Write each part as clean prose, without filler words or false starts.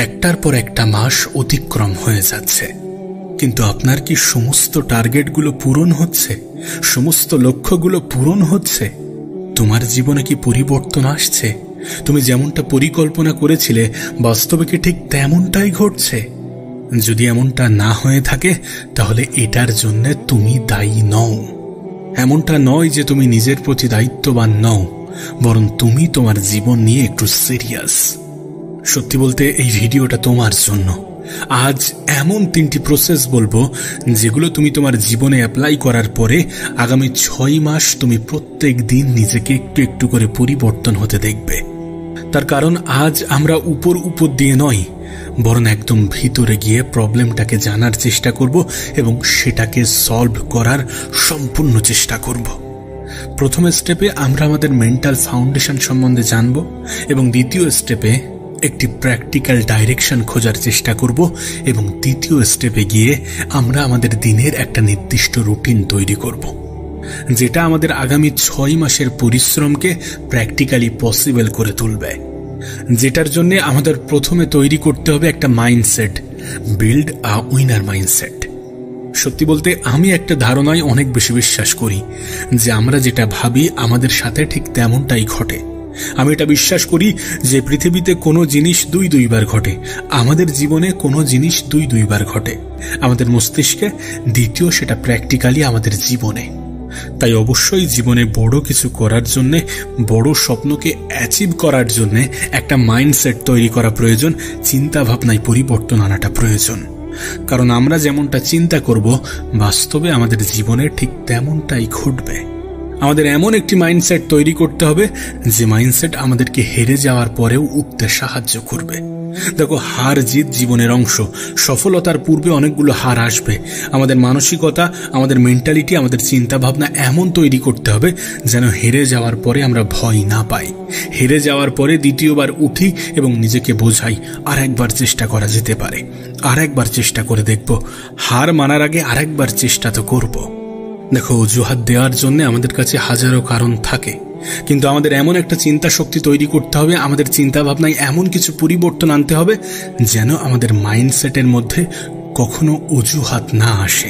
একটার পর একটা মাস অতিক্রম হয়ে যাচ্ছে, কিন্তু আপনার কি সমস্ত টার্গেটগুলো পূরণ হচ্ছে? সমস্ত লক্ষ্যগুলো পূরণ হচ্ছে? তোমার জীবনে কি পরিবর্তন আসছে? তুমি যেমনটা পরিকল্পনা করেছিলে বাস্তবে কি ঠিক তেমনটাই ঘটছে? যদি এমনটা না হয়ে থাকে তাহলে এটার জন্য তুমি দায়ী নও। এমনটা নয় যে তুমি নিজের প্রতি দায়িত্ববান নও, বরং তুমি তোমার জীবন নিয়ে একটু সিরিয়াস। সত্যি বলতে এই ভিডিওটা তোমার জন্য। আজ এমন 3টি প্রসেস বলবো যেগুলো তুমি তোমার জীবনে অ্যাপ্লাই করার পরে আগামী 6 মাস তুমি প্রত্যেক দিন নিজেকে একটু একটু করে পরিবর্তন হতে দেখবে। তার কারণ আজ আমরা উপর দিয়ে নয়, বরং একদম ভিতরে গিয়ে প্রবলেমটাকে জানার চেষ্টা করব এবং সেটাকে সলভ করার সম্পূর্ণ চেষ্টা করব। প্রথম স্টেপে আমরা আমাদের মেন্টাল ফাউন্ডেশন সম্বন্ধে জানব এবং দ্বিতীয় স্টেপে একটি প্র্যাকটিক্যাল ডাইরেকশন খোঁজার চেষ্টা করব এবং তৃতীয় স্টেপে গিয়ে আমরা আমাদের দিনের একটা নির্দিষ্ট রুটিন তৈরি করব, যেটা আমাদের আগামী 6 মাসের পরিশ্রমকে প্র্যাকটিক্যালি পসিবল করে তুলবে। যেটার জন্য আমাদের প্রথমে তৈরি করতে হবে একটা mindset, build a winner mindset. সত্যি বলতে আমি একটা ধারণায় অনেক বেশি বিশ্বাস করি যে আমরা যেটা ভাবি আমাদের সাথে ঠিক তেমনটাই ঘটে। আমি এটা বিশ্বাস করি যে পৃথিবীতে কোনো জিনিস 2 বার ঘটে, আমাদের জীবনে কোনো জিনিস 2 বার ঘটে, আমাদের মস্তিষ্কে, দ্বিতীয় সেটা প্র্যাকটিক্যালি আমাদের জীবনে। তাই অবশ্যই জীবনে বড় কিছু করার জন্য, বড় স্বপ্নকে অ্যাচিভ করার জন্য একটা মাইন্ডসেট তৈরি করা প্রয়োজন, চিন্তা ভাবনায় পরিবর্তন আনাটা প্রয়োজন। কারণ আমরা যেমনটা চিন্তা করব বাস্তবে আমাদের জীবনে ঠিক তেমনটাই ঘটবে। আমাদের এমন একটি মাইন্ডসেট তৈরি করতে হবে যে মাইন্ডসেট আমাদেরকে হেরে যাওয়ার পরেও উঠতে সাহায্য করবে। দেখো, হার জিত জীবনের অংশ। সফলতার পূর্বে অনেকগুলো হার আসবে। আমাদের মানসিকতা, আমাদের মেন্টালিটি, আমাদের চিন্তা ভাবনা এমন তৈরি করতে হবে যেন হেরে যাওয়ার পরে আমরা ভয় না পাই। হেরে যাওয়ার পরে দ্বিতীয়বার উঠি এবং নিজেকে বোঝাই আর একবার চেষ্টা করা যেতে পারে, আর একবার চেষ্টা করে দেখব, হার মানার আগে আর একবার চেষ্টা তো করব। দেখো, অজুহাত দেওয়ার জন্য আমাদের কাছে হাজারো কারণ থাকে, কিন্তু আমাদের এমন একটা চিন্তা শক্তি তৈরি করতে হবে, আমাদের চিন্তা ভাবনায় এমন কিছু পরিবর্তন আনতে হবে যেন আমাদের মাইন্ডসেটের মধ্যে কখনো অজুহাত না আসে,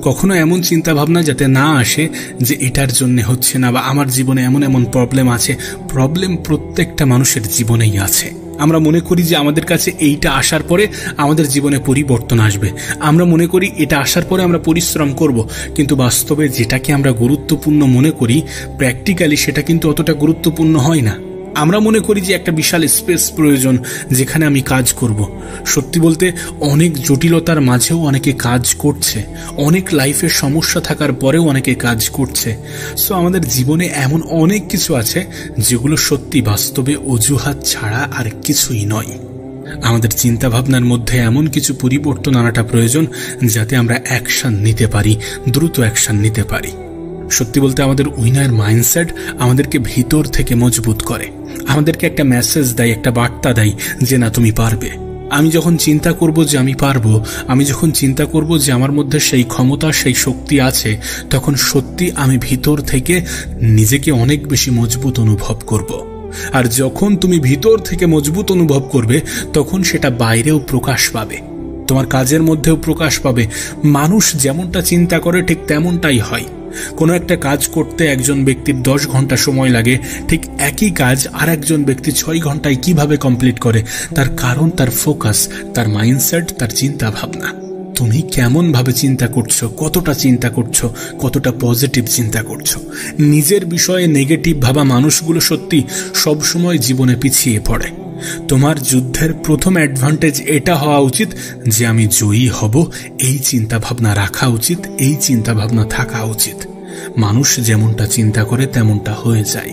কখনো এমন চিন্তা ভাবনা যাতে না আসে যে এটার জন্য হচ্ছে না, বা আমার জীবনে এমন এমন প্রবলেম আছে। প্রবলেম প্রত্যেকটা মানুষের জীবনেই আছে। আমরা মনে করি যে আমাদের কাছে এইটা আসার পরে আমাদের জীবনে পরিবর্তন আসবে। আমরা মনে করি এটা আসার পরে আমরা পরিশ্রম করব, কিন্তু বাস্তবে যেটাকে আমরা গুরুত্বপূর্ণ মনে করি প্র্যাকটিক্যালি সেটা কিন্তু অতটা গুরুত্বপূর্ণ হয় না। আমরা মনে করি যে একটা বিশাল স্পেস প্রয়োজন যেখানে আমি কাজ করব। সত্যি বলতে অনেক জটিলতার মাঝেও অনেকে কাজ করছে, অনেক লাইফের সমস্যা থাকার পরেও অনেকে কাজ করছে। সো আমাদের জীবনে এমন অনেক কিছু আছে যেগুলো সত্যি বাস্তবে অজুহাত ছাড়া আর কিছুই নয়। আমাদের চিন্তা ভাবনার মধ্যে এমন কিছু পরিবর্তন আনাটা প্রয়োজন যাতে আমরা অ্যাকশন নিতে পারি, দ্রুত অ্যাকশন নিতে পারি। সত্যি বলতে আমাদের উইনার মাইন্ডসেট আমাদেরকে ভিতর থেকে মজবুত করে, আমাদেরকে একটা মেসেজ দেয়, একটা বার্তা দেয় যে না, তুমি পারবে। আমি যখন চিন্তা করব যে আমি পারবো, আমি যখন চিন্তা করব যে আমার মধ্যে সেই ক্ষমতা, সেই শক্তি আছে, তখন সত্যি আমি ভিতর থেকে নিজেকে অনেক বেশি মজবুত অনুভব করব। আর যখন তুমি ভিতর থেকে মজবুত অনুভব করবে তখন সেটা বাইরেও প্রকাশ পাবে, তোমার কাজের মধ্যেও প্রকাশ পাবে। মানুষ যেমনটা চিন্তা করে ঠিক তেমনটাই হয়। কোনো একটা কাজ করতে একজন ব্যক্তির 10 ঘন্টা সময় লাগে, ঠিক একই কাজ আর একজন ব্যক্তি 6 ঘন্টায় কিভাবে কমপ্লিট করে? তার কারণ তার ফোকাস, তার মাইন্ডসেট, তার চিন্তা ভাবনা। তুমি কেমন ভাবে চিন্তা করছো, কতটা চিন্তা করছো, কতটা পজিটিভ চিন্তা করছো। নিজের বিষয়ে নেগেটিভ ভাবা মানুষগুলো সত্যি সবসময় জীবনে পিছিয়ে পড়ে। তোমার যুদ্ধের প্রথম অ্যাডভান্টেজ এটা হওয়া উচিত যে আমি জয়ী হব, এই চিন্তা ভাবনা রাখা উচিত, এই চিন্তা ভাবনা থাকা উচিত। মানুষ যেমনটা চিন্তা করে তেমনটা হয়ে যায়।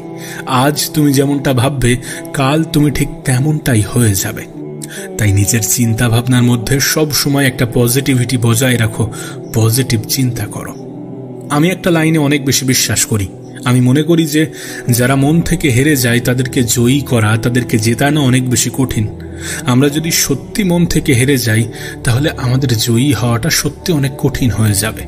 আজ তুমি যেমনটা ভাববে কাল তুমি ঠিক তেমনটাই হয়ে যাবে। তাই নিজের চিন্তা ভাবনার মধ্যে সব সময় একটা পজিটিভিটি বজায় রাখো, পজিটিভ চিন্তা করো। আমি একটা লাইনে অনেক বেশি বিশ্বাস করি। আমি মনে করি যে যারা মন থেকে হেরে যায় তাদেরকে জয়ী করা, তাদেরকে জেতানো অনেক বেশি কঠিন। আমরা যদি সত্যি মন থেকে হেরে যাই তাহলে আমাদের জয়ী হওয়াটা সত্যি অনেক কঠিন হয়ে যাবে।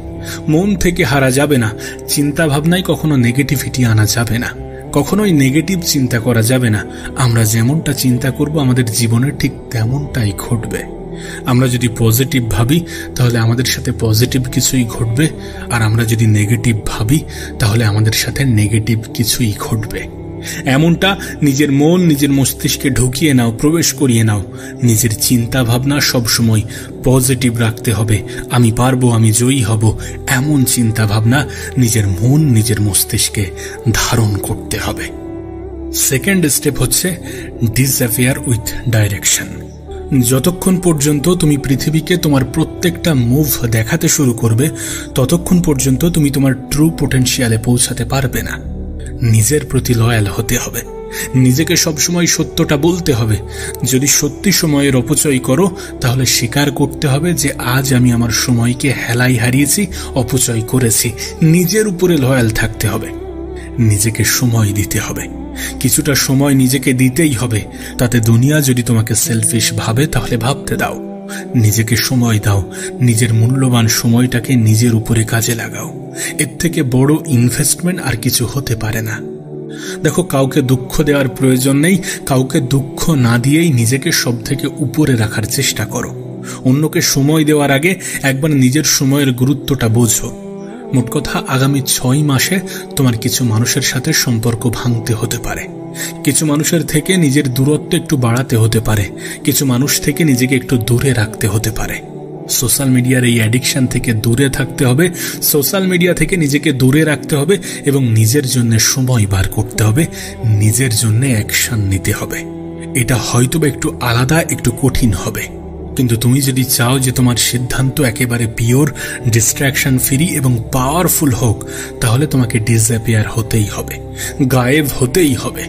মন থেকে হারা যাবে না, চিন্তা ভাবনায় কখনো নেগেটিভিটি আনা যাবে না। কখনোই নেগেটিভ চিন্তা করা যাবে না। আমরা যেমনটা চিন্তা করব আমাদের জীবনে ঠিক তেমনটাই ঘটবে। আমরা যদি পজিটিভ ভাবি তাহলে আমাদের সাথে পজিটিভ কিছুই ঘটবে, আর আমরা যদি নেগেটিভ ভাবি তাহলে আমাদের সাথে নেগেটিভ কিছুই ঘটবে। এমনটা নিজের মন, নিজের মস্তিষ্কে ঢুকিয়ে নাও, প্রবেশ করিয়ে নাও। নিজের চিন্তা ভাবনা সবসময় পজিটিভ রাখতে হবে। আমি পারবো, আমি জয়ী হব, এমন চিন্তা ভাবনা নিজের মন, নিজের মস্তিষ্কে ধারণ করতে হবে। সেকেন্ড স্টেপ হচ্ছে ডিসঅ্যাপিয়ার উইথ ডাইরেকশন। যতক্ষণ পর্যন্ত তুমি পৃথিবীকে তোমার প্রত্যেকটা মুভ দেখাতে শুরু করবে, ততক্ষণ পর্যন্ত তুমি তোমার ট্রু পোটেনশিয়ালে পৌঁছাতে পারবে না। নিজের প্রতি লয়াল হতে হবে, নিজেকে সবসময় সত্যটা বলতে হবে। যদি সত্যি সময়ের অপচয় করো তাহলে স্বীকার করতে হবে যে আজ আমি আমার সময়কে হেলাই হারিয়েছি, অপচয় করেছি। নিজের উপরে লয়াল থাকতে হবে, নিজেকে সময় দিতে হবে। কিছুটা সময় নিজেকে দিতেই হবে। তাতে দুনিয়া যদি তোমাকে সেলফিশ ভাবে তাহলে ভাবতে দাও। নিজেকে সময় দাও, নিজের মূল্যবান সময়টাকে নিজের উপরে কাজে লাগাও। এর থেকে বড় ইনভেস্টমেন্ট আর কিছু হতে পারে না। দেখো, কাউকে দুঃখ দেওয়ার প্রয়োজন নেই। কাউকে দুঃখ না দিয়েই নিজেকে সব থেকে উপরে রাখার চেষ্টা করো। অন্যকে সময় দেওয়ার আগে একবার নিজের সময়ের গুরুত্বটা বোঝো। মোট কথা, আগামী 6 মাসে তোমার কিছু মানুষের সাথে সম্পর্ক ভাঙতে হতে পারে। কিছু মানুষের থেকে নিজের দূরত্ব একটু বাড়াতে হতে পারে। কিছু মানুষ থেকে নিজেকে একটু দূরে রাখতে হতে পারে। সোশ্যাল মিডিয়ার এই অ্যাডিকশন থেকে দূরে থাকতে হবে। সোশ্যাল মিডিয়া থেকে নিজেকে দূরে রাখতে হবে এবং নিজের জন্য সময় বার করতে হবে। নিজের জন্য অ্যাকশন নিতে হবে। এটা হয়তো একটু আলাদা, একটু কঠিন হবে, কিন্তু তুমি যদি চাও যে তোমার সিদ্ধান্ত একেবারে পিওর, ডিস্ট্রাকশন ফ্রি এবং পাওয়ারফুল হোক, তাহলে তোমাকে ডিসঅ্যাপিয়ার হতেই হবে, গায়েব হতেই হবে।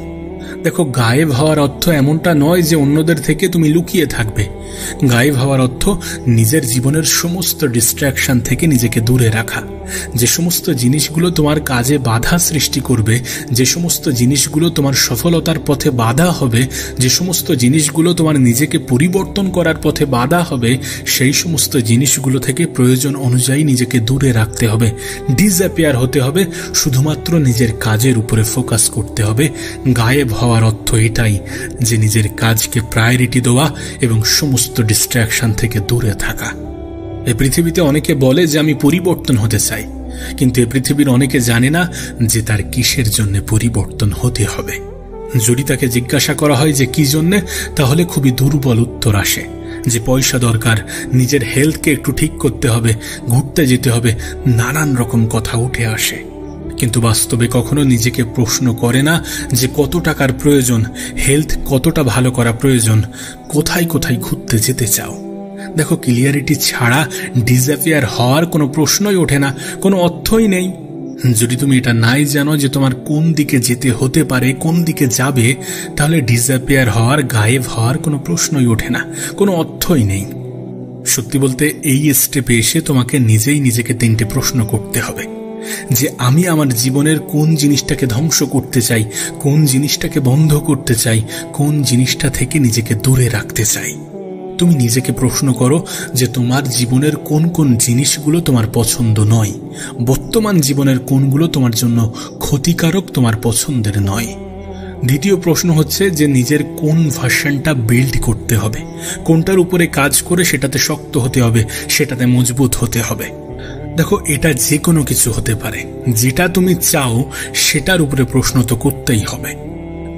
দেখো, গায়েব হওয়ার অর্থ এমনটা নয় যে অন্যদের থেকে তুমি লুকিয়ে থাকবে। গায়েব হওয়ার অর্থ নিজের জীবনের সমস্ত ডিস্ট্রাকশন থেকে নিজেকে দূরে রাখা। যে সমস্ত জিনিসগুলো তোমার কাজে বাধা সৃষ্টি করবে, যে সমস্ত জিনিসগুলো তোমার সফলতার পথে বাধা হবে, যে সমস্ত জিনিসগুলো তোমার নিজেকে পরিবর্তন করার পথে বাধা হবে, সেই সমস্ত জিনিসগুলো থেকে প্রয়োজন অনুযায়ী নিজেকে দূরে রাখতে হবে, ডিসঅ্যাপিয়ার হতে হবে। শুধুমাত্র নিজের কাজের উপরে ফোকাস করতে হবে। গায়েব হওয়ার অর্থ এটাই যে নিজের কাজকে প্রায়োরিটি দেওয়া এবং সমস্ত ডিস্ট্রাকশন থেকে দূরে থাকা। এই পৃথিবীতে অনেকে বলে যে আমি পরিবর্তন হতে চাই, কিন্তু এই পৃথিবীর অনেকে জানে না যে তার কিসের জন্য পরিবর্তন হতে হবে। যদি তাকে জিজ্ঞাসা করা হয় যে কি জন্যে, তাহলে খুবই দুর্বল উত্তর আসে যে পয়সা দরকার, নিজের হেলথকে একটু ঠিক করতে হবে, ঘুরতে যেতে হবে, নানান রকম কথা উঠে আসে। কিন্তু বাস্তবে কখনো নিজেকে প্রশ্ন করে না যে কত টাকার প্রয়োজন, হেলথ কতটা ভালো করা প্রয়োজন, কোথায় কোথায় ঘুরতে যেতে চাও। দেখো, ক্লিয়ারিটি ছাড়া ডিসঅ্যাপিয়ার হওয়ার কোনো প্রশ্নই ওঠে না, কোনো অর্থই নেই। যদি তুমি এটা নাই জানো যে তোমার কোন দিকে যেতে হতে পারে, কোন দিকে যাবে, তাহলে ডিসঅ্যাপিয়ার হওয়ার, গায়েব হওয়ার কোনো প্রশ্নই ওঠে না, কোনো অর্থই নেই। সত্যি বলতে, এই স্টেপে এসে তোমাকে নিজেই নিজেকে 3টে প্রশ্ন করতে হবে যে আমি আমার জীবনের কোন জিনিসটাকে ধ্বংস করতে চাই, কোন জিনিসটাকে বন্ধ করতে চাই, কোন জিনিসটা থেকে নিজেকে দূরে রাখতে চাই। তুমি নিজেকে প্রশ্ন করো যে তোমার জীবনের কোন কোন জিনিসগুলো তোমার পছন্দ নয়, বর্তমান জীবনের কোনগুলো তোমার জন্য ক্ষতিকারক, তোমার পছন্দের নয়। দ্বিতীয় প্রশ্ন হচ্ছে যে নিজের কোন ভার্সনটা বিল্ড করতে হবে, কোনটার উপরে কাজ করে সেটাতে শক্ত হতে হবে, সেটাতে মজবুত হতে হবে। দেখো, এটা যে কোনো কিছু হতে পারে। যেটা তুমি চাও সেটার উপরে প্রশ্ন তো করতেই হবে।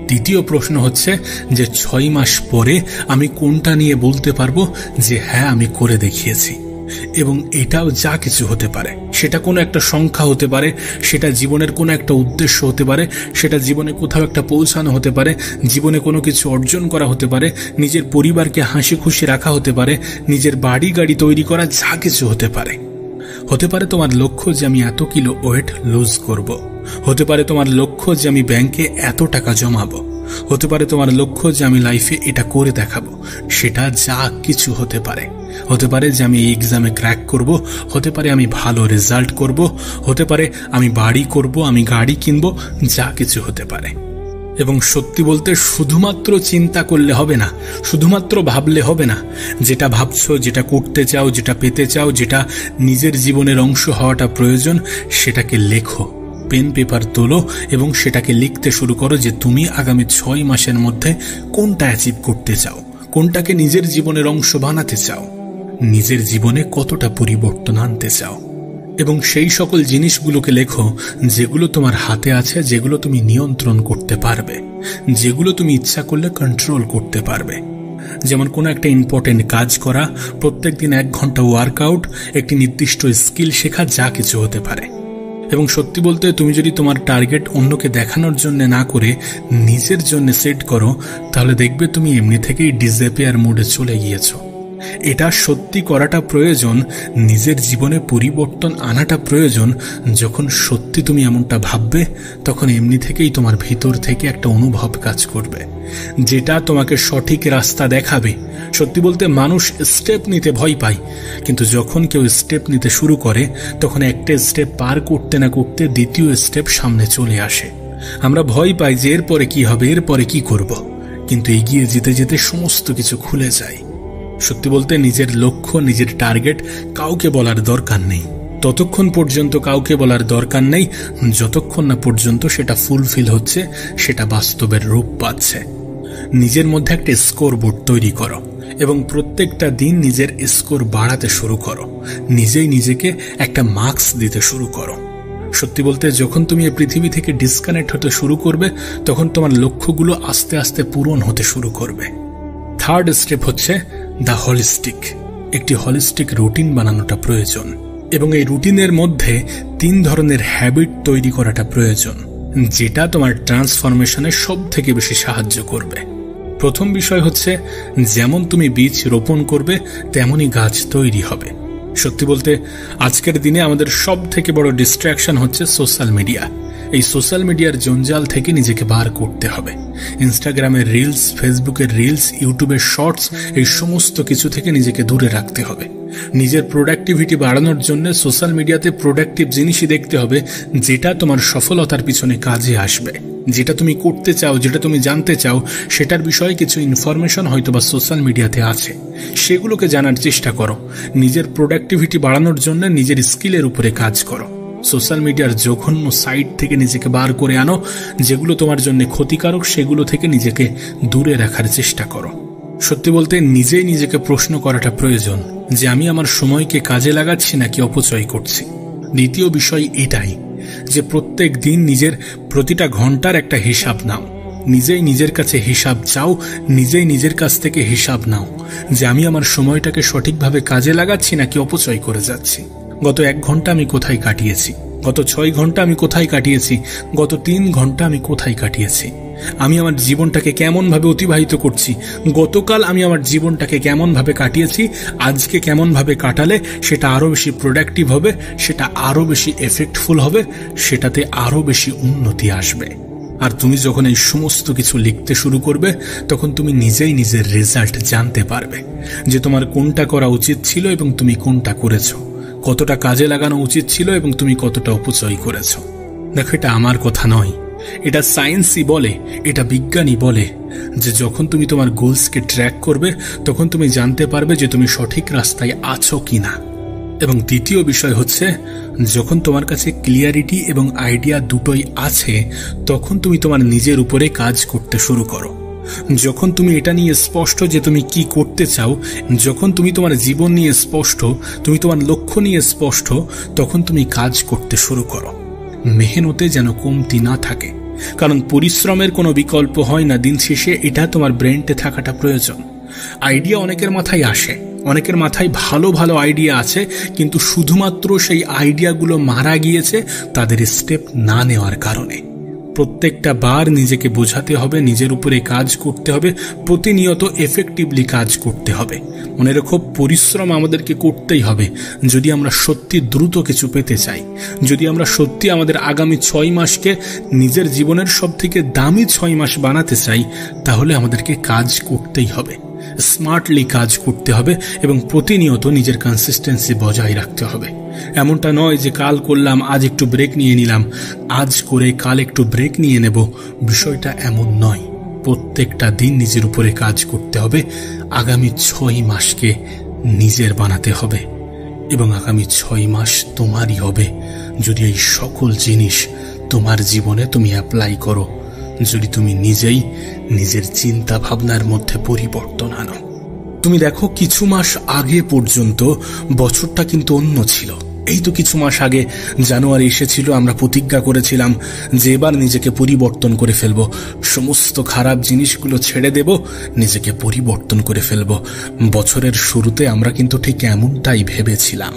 তৃতীয় প্রশ্ন হচ্ছে যে 6 মাস পরে আমি কোনটা নিয়ে বলতে পারবো যে হ্যাঁ, আমি করে দেখিয়েছি। এবং এটাও যা কিছু হতে পারে, সেটা কোনো একটা সংখ্যা হতে পারে, সেটা জীবনের কোনো একটা উদ্দেশ্য হতে পারে, সেটা জীবনে কোথাও একটা পৌঁছানো হতে পারে, জীবনে কোনো কিছু অর্জন করা হতে পারে, নিজের পরিবারকে হাসি খুশি রাখা হতে পারে, নিজের বাড়ি গাড়ি তৈরি করা, যা কিছু হতে পারে। হতে পারে তোমার লক্ষ্য যে আমি এত কিলো ওয়েট লুজ করব। হতে পারে তোমার লক্ষ্য যে আমি ব্যাংকে এত টাকা জমাবো। হতে পারে তোমার লক্ষ্য যে আমি লাইফে এটা করে দেখাবো। সেটা যা কিছু হতে পারে। হতে পারে যে আমি এই এক্সামে ক্র্যাক করব, হতে পারে আমি ভালো রেজাল্ট করব, হতে পারে আমি বাড়ি করব, আমি গাড়ি কিনবো, যা কিছু হতে পারে। এবং সত্যি বলতে, শুধুমাত্র চিন্তা করলে হবে না, শুধুমাত্র ভাবলে হবে না। যেটা ভাবছো, যেটা করতে চাও, যেটা পেতে চাও, যেটা নিজের জীবনের অংশ হওয়াটা প্রয়োজন, সেটাকে লেখো, পেন পেপার তোলো এবং সেটাকে লিখতে শুরু করো যে তুমি আগামী 6 মাসের মধ্যে কোনটা অ্যাচিভ করতে চাও, কোনটাকে নিজের জীবনের অংশ বানাতে চাও, নিজের জীবনে কতটা পরিবর্তন আনতে চাও। এবং সেই সকল জিনিসগুলোকে লেখো যেগুলো তোমার হাতে আছে, যেগুলো তুমি নিয়ন্ত্রণ করতে পারবে, যেগুলো তুমি ইচ্ছা করলে কন্ট্রোল করতে পারবে। যেমন কোনো একটা ইম্পর্টেন্ট কাজ করা, প্রত্যেকদিন 1 ঘন্টা ওয়ার্কআউট, একটি নির্দিষ্ট স্কিল শেখা, যা কিছু হতে পারে। এবং সত্যি বলতে তুমি যদি তোমার টার্গেট অন্যকে দেখানোর জন্য না করে নিজের জন্য সেট করো, তাহলে দেখবে তুমি এমনি থেকেই ডিসঅ্যাপিয়ার মোডে চলে গিয়েছো। এটা সত্যি করাটা প্রয়োজন, নিজের জীবনে পরিবর্তন আনাটা প্রয়োজন। যখন সত্যি তুমি এমনটা ভাববে, তখন এমনি থেকেই তোমার ভিতর থেকে একটা অনুভব কাজ করবে, যেটা তোমাকে সঠিক রাস্তা দেখাবে। সত্যি বলতে মানুষ স্টেপ নিতে ভয় পায়, কিন্তু যখন কেউ স্টেপ নিতে শুরু করে, তখন একটা স্টেপ পার করতে না করতে দ্বিতীয় স্টেপ সামনে চলে আসে। আমরা ভয় পাই যে এরপরে কি হবে, এরপরে কি করব, কিন্তু এগিয়ে যেতে যেতে সমস্ত কিছু খুলে যায়। সত্যি বলতে নিজের লক্ষ্য, নিজের টার্গেট কাউকে বলার দরকার নেই। ততক্ষণ পর্যন্ত কাউকে বলার দরকার নেই যতক্ষণ না পর্যন্ত সেটা ফুলফিল হচ্ছে, সেটা বাস্তবের রূপ পাচ্ছে। নিজের মধ্যে একটা স্কোর বোর্ড তৈরি করো এবং প্রত্যেকটা দিন নিজের স্কোর বাড়াতে শুরু করো। নিজেই নিজেকে একটা মার্কস দিতে শুরু করো। সত্যি বলতে যখন তুমি এই পৃথিবী থেকে ডিসকানেক্ট হতে শুরু করবে, তখন তোমার লক্ষ্যগুলো আস্তে আস্তে পূরণ হতে শুরু করবে। থার্ড স্টেপ হচ্ছে দ্য হলিস্টিক। একটি হলিস্টিক রুটিন বানানোটা প্রয়োজন এবং এই রুটিনের মধ্যে 3 ধরনের হ্যাবিট তৈরি করাটা প্রয়োজন, যেটা তোমার ট্রান্সফরমেশনে সব থেকে বেশি সাহায্য করবে। প্রথম বিষয় হচ্ছে, যেমন তুমি বীজ রোপণ করবে তেমনই গাছ তৈরি হবে। সত্যি বলতে আজকের দিনে আমাদের সব থেকে বড় ডিস্ট্র্যাকশন হচ্ছে সোশ্যাল মিডিয়া। এই সোশ্যাল মিডিয়ার জঞ্জাল থেকে নিজেকে বার করতে হবে। ইনস্টাগ্রামের রিলস, ফেসবুকের রিলস, ইউটিউবের শর্টস, এই সমস্ত কিছু থেকে নিজেকে দূরে রাখতে হবে। নিজের প্রোডাক্টিভিটি বাড়ানোর জন্য সোশ্যাল মিডিয়াতে প্রোডাক্টিভ জিনিসই দেখতে হবে, যেটা তোমার সফলতার পিছনে কাজে আসবে। যেটা তুমি করতে চাও, যেটা তুমি জানতে চাও, সেটার বিষয়ে কিছু ইনফরমেশন হয়তো বা সোশ্যাল মিডিয়াতে আছে, সেগুলোকে জানার চেষ্টা করো। নিজের প্রোডাক্টিভিটি বাড়ানোর জন্য নিজের স্কিলের উপরে কাজ করো। সোশ্যাল মিডিয়ার জঘন্য সাইট থেকে নিজেকে বার করে আনো, যেগুলো তোমার জন্য ক্ষতিকারক, সেগুলো থেকে নিজেকে দূরে রাখার চেষ্টা করো। সত্যি বলতে নিজেই নিজেকে প্রশ্ন করাটা প্রয়োজন যে আমি আমার সময়কে কাজে লাগাচ্ছি নাকি অপচয় করছি। দ্বিতীয় বিষয় এটাই যে প্রত্যেক দিন নিজের প্রতিটা ঘন্টার একটা হিসাব নাও। নিজেই নিজের কাছে হিসাব চাও, নিজেই নিজের কাছ থেকে হিসাব নাও যে আমি আমার সময়টাকে সঠিকভাবে কাজে লাগাচ্ছি নাকি অপচয় করে যাচ্ছি। গত 1 ঘন্টা আমি কোথায় কাটিয়েছি, গত 6 ঘন্টা আমি কোথায় কাটিয়েছি, গত 3 ঘন্টা আমি কোথায় কাটিয়েছি, আমি আমার জীবনটাকে কেমন ভাবে অতিবাহিত করছি, গতকাল আমি আমার জীবনটাকে কেমন ভাবে কাটিয়েছি, আজকে কেমন ভাবে কাটালে সেটা আরো বেশি প্রোডাক্টিভ হবে, সেটা আরো বেশি এফেক্টফুল হবে, সেটাতে আরো বেশি উন্নতি আসবে। আর তুমি যখন এই সমস্ত কিছু লিখতে শুরু করবে, তখন তুমি নিজেই নিজের রেজাল্ট জানতে পারবে যে তোমার কোনটা করা উচিত ছিল এবং তুমি কোনটা করেছো, কতটা কাজে লাগানো উচিত ছিল এবং তুমি কতটা অপচয় করেছো। দেখো, এটা আমার কথা নয়, এটা সায়েন্সই বলে, এটা বিজ্ঞানই বলে যে যখন তুমি তোমার গোলসকে ট্র্যাক করবে, তখন তুমি জানতে পারবে যে তুমি সঠিক রাস্তায় আছো কিনা। এবং দ্বিতীয় বিষয় হচ্ছে, যখন তোমার কাছে ক্লিয়ারিটি এবং আইডিয়া দুটোই আছে, তখন তুমি তোমার নিজের উপরে কাজ করতে শুরু করো। যখন তুমি এটা নিয়ে স্পষ্ট যে তুমি কি করতে চাও, যখন তুমি তোমার জীবন নিয়ে স্পষ্ট, তুমি তোমার লক্ষ্য নিয়ে স্পষ্ট, তখন তুমি কাজ করতে শুরু করো। মেহনতে যেন কমতি না থাকে, কারণ পরিশ্রমের কোনো বিকল্প হয় না। দিন শেষে এটা তোমার ব্রেনটে থাকাটা প্রয়োজন। আইডিয়া অনেকের মাথায় আসে, অনেকের মাথায় ভালো ভালো আইডিয়া আছে, কিন্তু শুধুমাত্র সেই আইডিয়াগুলো মারা গিয়েছে তাদের স্টেপ না নেওয়ার কারণে। প্রত্যেকটা বার নিজেকে বোঝাতে হবে, নিজের উপরে কাজ করতে হবে, প্রতিনিয়ত এফেক্টিভলি কাজ করতে হবে। মনে রেখো, পরিশ্রম আমাদেরকে করতেই হবে যদি আমরা সত্যি দ্রুত কিছু পেতে চাই, যদি আমরা সত্যি আমাদের আগামী 6 মাসকে নিজের জীবনের সবথেকে দামি 6 মাস বানাতে চাই, তাহলে আমাদেরকে কাজ করতেই হবে, স্মার্টলি কাজ করতে হবে এবং প্রতিনিয়ত নিজের কনসিস্টেন্সি বজায় রাখতে হবে। এমনটা নয় যে কাল করলাম, আজ একটু ব্রেক নিয়ে নিলাম, আজ করে কাল একটু ব্রেক নিয়ে নেব। বিষয়টা এমন নয়। প্রত্যেকটা দিন নিজের উপরে কাজ করতে হবে। আগামী 6 মাসকে নিজের বানাতে হবে এবং আগামী 6 মাস তোমারই হবে যদি এই সকল জিনিস তোমার জীবনে তুমি অ্যাপ্লাই করো, যদি তুমি নিজেই নিজের চিন্তা ভাবনার মধ্যে পরিবর্তন আনো। তুমি দেখো, কিছু মাস আগে পর্যন্ত বছরটা কিন্তু অন্য ছিল। এই তো কিছু মাস আগে জানুয়ারি এসেছিল, আমরা প্রতিজ্ঞা করেছিলাম যে এবার নিজেকে পরিবর্তন করে ফেলব, সমস্ত খারাপ জিনিসগুলো ছেড়ে দেব, নিজেকে পরিবর্তন করে ফেলব। বছরের শুরুতে আমরা কিন্তু ঠিক এমনটাই ভেবেছিলাম।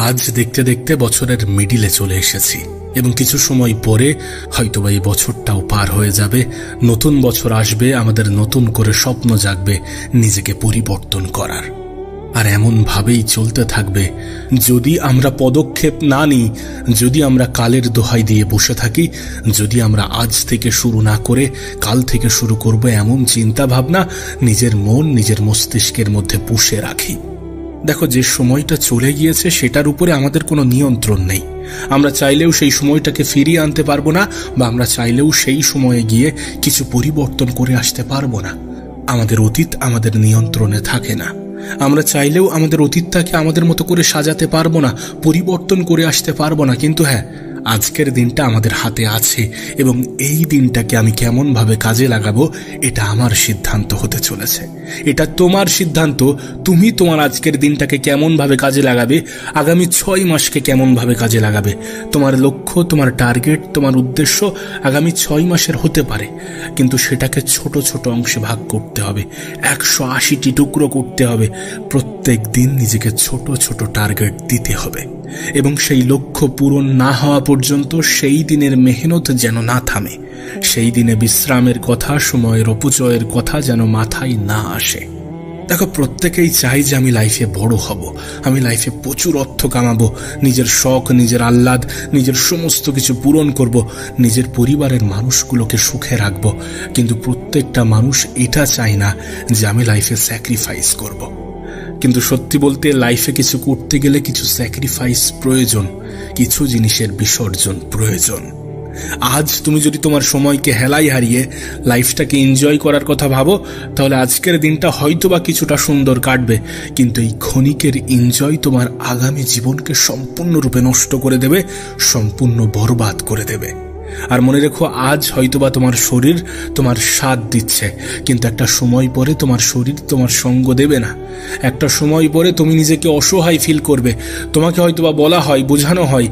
আজ দেখতে দেখতে বছরের মিডিলে চলে এসেছি এবং কিছু সময় পরে হয়তোবা এই বছরটাও পার হয়ে যাবে, নতুন বছর আসবে, আমাদের নতুন করে স্বপ্ন জাগবে নিজেকে পরিবর্তন করার। আর এমন ভাবেই চলতে থাকবে। যদি আমরা পদক্ষেপ না নিই, যদি আমরা কালের দোহাই দিয়ে বসে থাকি, যদি আমরা আজ থেকে শুরু না করে কাল থেকে শুরু করব এমন চিন্তা ভাবনা নিজের মন, নিজের মস্তিষ্কের মধ্যে পুষে রাখি। দেখো, যে সময়টা চলে গিয়েছে সেটার উপরে আমাদের কোনো নিয়ন্ত্রণ নেই। আমরা চাইলেও সেই সময়টাকে ফিরিয়ে আনতে পারবো না, বা আমরা চাইলেও সেই সময়ে গিয়ে কিছু পরিবর্তন করে আসতে পারবো না। আমাদের অতীত আমাদের নিয়ন্ত্রণে থাকে না। আমরা চাইলেও আমাদের অতীতটাকে আমাদের মতো করে সাজাতে পারবো না, পরিবর্তন করে আসতে পারবো না। কিন্তু হ্যাঁ, আজকের দিনটা আমাদের হাতে আছে এবং এই দিনটাকে আমি কেমন ভাবে কাজে লাগাবো এটা আমার সিদ্ধান্ত হতে চলেছে। এটা তোমার সিদ্ধান্ত, তুমি তোমার আজকের দিনটাকে কেমন ভাবে কাজে লাগাবে, আগামী 6 মাসকে কেমন ভাবে কাজে লাগাবে। তোমার লক্ষ্য, তোমার টার্গেট, তোমার উদ্দেশ্য আগামী 6 মাসের হতে পারে, কিন্তু সেটাকে ছোট ছোট অংশে ভাগ করতে হবে, 180টি টুকরো করতে হবে। প্রত্যেক দিন নিজেকে ছোট ছোট টার্গেট দিতে হবে এবং সেই লক্ষ্য পূরণ না হওয়া পর্যন্ত সেই দিনের মেহনত যেন না থামে, সেই দিনে বিশ্রামের কথা, সময়ের অপচয়ের কথা যেন মাথায় না আসে। দেখো, প্রত্যেকেই চাই যে আমি লাইফে বড় হব, আমি লাইফে প্রচুর অর্থ কামাবো, নিজের শখ, নিজের আহ্লাদ, নিজের সমস্ত কিছু পূরণ করব, নিজের পরিবারের মানুষগুলোকে সুখে রাখবো। কিন্তু প্রত্যেকটা মানুষ এটা চায় না যে আমি লাইফে স্যাক্রিফাইস করব। কিন্তু সত্যি বলতে লাইফে কিছু করতে গেলে কিছু স্যাক্রিফাইস প্রয়োজন, কিছু জিনিসের বিসর্জন প্রয়োজন। আজ তুমি যদি তোমার সময়কে হেলায় হারিয়ে লাইফটাকে এনজয় করার কথা ভাবো, তাহলে আজকের দিনটা হয়তোবা কিছুটা সুন্দর কাটবে, কিন্তু এই ক্ষণিকের এনজয় তোমার আগামী জীবনকে সম্পূর্ণরূপে নষ্ট করে দেবে, সম্পূর্ণ বরবাদ করে দেবে। আর মনে রেখো, আজ হয়তোবা তোমার শরীর তোমার সাথ দিচ্ছে, কিন্তু একটা সময় পরে তোমার শরীর তোমার সঙ্গ দেবে না। একটা সময় পরে তুমি নিজেকে অসহায় ফিল করবে। তোমাকে হয়তোবা বলা হয়, বোঝানো হয়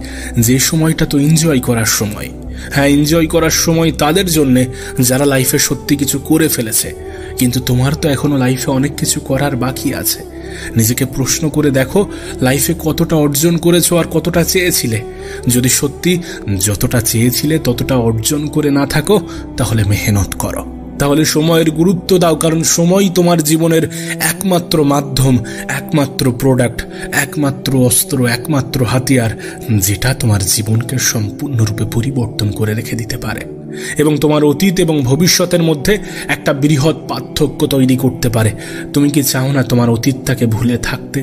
যে সময়টা তো এনজয় করার সময়। হ্যাঁ, এনজয় করার সময় তাদের জন্য যারা লাইফে সত্যি কিছু করে ফেলেছে, কিন্তু তোমার তো এখনো লাইফে অনেক কিছু করার বাকি আছে। নিজেকে প্রশ্ন করে দেখো, লাইফে কতটা অর্জন করেছো আর কতটা চেয়েছিলে। যদি সত্যি যতটা চেয়েছিলে ততটা অর্জন করে না থাকো, তাহলে মেহনত করো, তাহলে সময়ের গুরুত্ব দাও, কারণ সময় তোমার জীবনের একমাত্র মাধ্যম, একমাত্র প্রোডাক্ট, একমাত্র অস্ত্র, একমাত্র হাতিয়ার, যেটা তোমার জীবনকে সম্পূর্ণরূপে পরিবর্তন করে রেখে দিতে পারে এবং তোমার অতীত এবং ভবিষ্যতের মধ্যে একটা বৃহৎ পার্থক্য তৈরি করতে পারে। তুমি কি চাও না তোমার অতীতটাকে ভুলে থাকতে?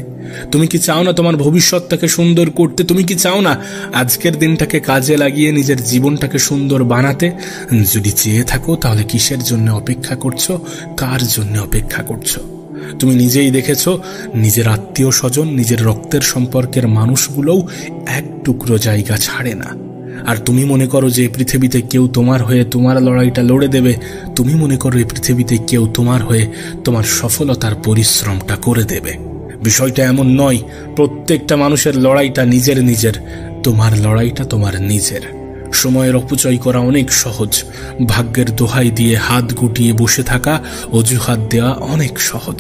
তুমি কি চাও না তোমার ভবিষ্যৎটাকে সুন্দর করতে? তুমি কি চাও না আজকের দিনটাকে কাজে লাগিয়ে নিজের জীবনটাকে সুন্দর বানাতে? যদি চেয়ে থাকো, তাহলে কিসের জন্য অপেক্ষা করছো? কার জন্য অপেক্ষা করছো? তুমি নিজেই দেখেছো, নিজের আত্মীয় স্বজন, নিজের রক্তের সম্পর্কের মানুষগুলোও এক টুকরো জায়গা ছাড়ে না। আর তুমি মনে করো যে পৃথিবীতে কেউ তোমার হয়ে তোমার লড়াইটা লড়ে দেবে। তুমি মনে করো এই পৃথিবীতে কেউ তোমার হয়ে তোমার সফলতার পরিশ্রমটা করে দেবে। বিষয়টা এমন নয়। প্রত্যেকটা মানুষের লড়াইটা নিজের নিজের, তোমার লড়াইটা তোমার নিজের। সময়ের অপচয় করা অনেক সহজ, ভাগ্যের দোহাই দিয়ে হাত গুটিয়ে বসে থাকা, অজুহাত দেওয়া অনেক সহজ,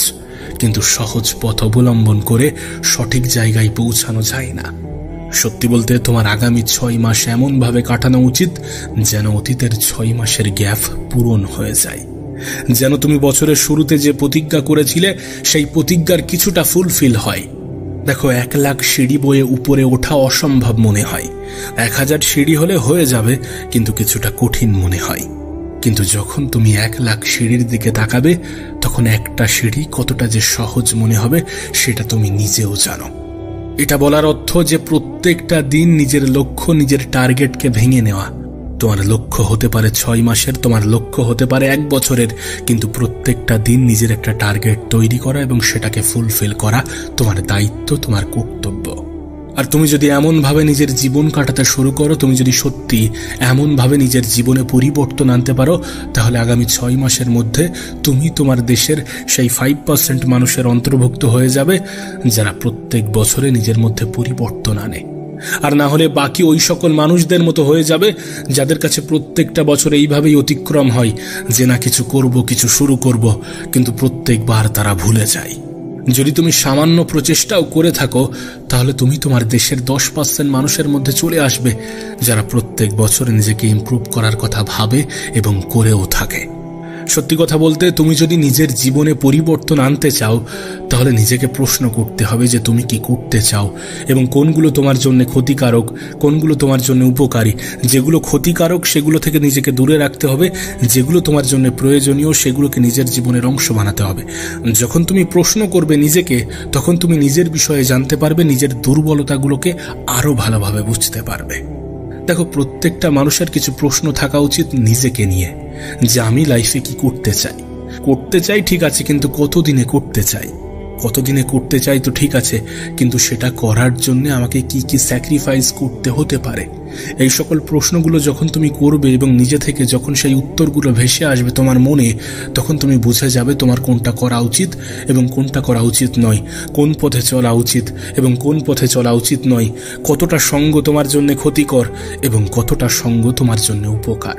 কিন্তু সহজ পথ অবলম্বন করে সঠিক জায়গায় পৌঁছানো যায় না। সত্যি বলতে তোমার আগামী 6 মাস এমন ভাবে কাটানো উচিত যেন অতীতের 6 মাসের গ্যাপ পূরণ হয়ে যায়, যেন তুমি বছরের শুরুতে যে প্রতিজ্ঞা করেছিলে সেই প্রতিজ্ঞার কিছুটা ফুলফিল হয়। দেখো, 1 লাখ সিঁড়ি বয়ে উপরে ওঠা অসম্ভব মনে হয়, 1000 সিঁড়ি হলে হয়ে যাবে, কিন্তু কিছুটা কঠিন মনে হয়। কিন্তু যখন তুমি 1 লাখ সিঁড়ির দিকে তাকাবে, তখন একটা সিঁড়ি কতটা যে সহজ মনে হবে সেটা তুমি নিজেও জানো। এটা বলার অর্থ যে প্রত্যেকটা দিন নিজের লক্ষ্য, নিজের টার্গেটকে ভেঙে নেওয়া। তোমার লক্ষ্য হতে পারে 6 মাসের, তোমার লক্ষ্য হতে পারে 1 বছরের, কিন্তু প্রত্যেকটা দিন নিজের একটা টার্গেট তৈরি করা এবং সেটাকে ফুলফিল করা তোমার দায়িত্ব, তোমার কর্তব্য। আর তুমি যদি এমনভাবে নিজের জীবন কাটাতে শুরু করো, তুমি যদি সত্যি এমনভাবে নিজের জীবনে পরিবর্তন আনতে পারো, তাহলে আগামী 6 মাসের মধ্যে তুমি তোমার দেশের সেই 5% মানুষের অন্তর্ভুক্ত হয়ে যাবে যারা প্রত্যেক বছরে নিজের মধ্যে পরিবর্তন আনে। আর না হলে বাকি ওই সকল মানুষদের মতো হয়ে যাবে যাদের কাছে প্রত্যেকটা বছর এইভাবেই অতিক্রম হয় যে না কিছু করব, কিছু শুরু করব, কিন্তু প্রত্যেকবার তারা ভুলে যায়। যদি তুমি সামান্য প্রচেষ্টাও করে থাকো, তাহলে তুমি তোমার দেশের 10% মানুষের মধ্যে চলে আসবে যারা প্রত্যেক বছর নিজেকে ইমপ্রুভ করার কথা ভাবে এবং করেও থাকে। সত্যি কথা বলতে, তুমি যদি নিজের জীবনে পরিবর্তন আনতে চাও, তাহলে নিজেকে প্রশ্ন করতে হবে যে তুমি কি করতে চাও এবং কোনগুলো তোমার জন্য ক্ষতিকারক, কোনগুলো তোমার জন্য উপকারী। যেগুলো ক্ষতিকারক সেগুলো থেকে নিজেকে দূরে রাখতে হবে, যেগুলো তোমার জন্য প্রয়োজনীয় সেগুলোকে নিজের জীবনের অংশ বানাতে হবে। যখন তুমি প্রশ্ন করবে নিজেকে, তখন তুমি নিজের বিষয়ে জানতে পারবে, নিজের দুর্বলতাগুলোকে আরো ভালোভাবে বুঝতে পারবে। দেখো, প্রত্যেকটা মানুষের কিছু প্রশ্ন থাকা উচিত নিজেকে নিয়ে, যে আমি লাইফে কি করতে চাই ঠিক আছে, কিন্তু কতদিনে করতে চাই তো ঠিক আছে, কিন্তু সেটা করার জন্য আমাকে কি কি স্যাক্রিফাইস করতে হতে পারে। এই সকল প্রশ্নগুলো যখন তুমি করবে এবং নিজে থেকে যখন সেই উত্তরগুলো ভেসে আসবে তোমার মনে, তখন তুমি বুঝে যাবে তোমার কোনটা করা উচিত এবং কোনটা করা উচিত নয়, কোন পথে চলা উচিত এবং কোন পথে চলা উচিত নয়, কতটা সঙ্গ তোমার জন্য ক্ষতিকর এবং কতটা সঙ্গ তোমার জন্য উপকার।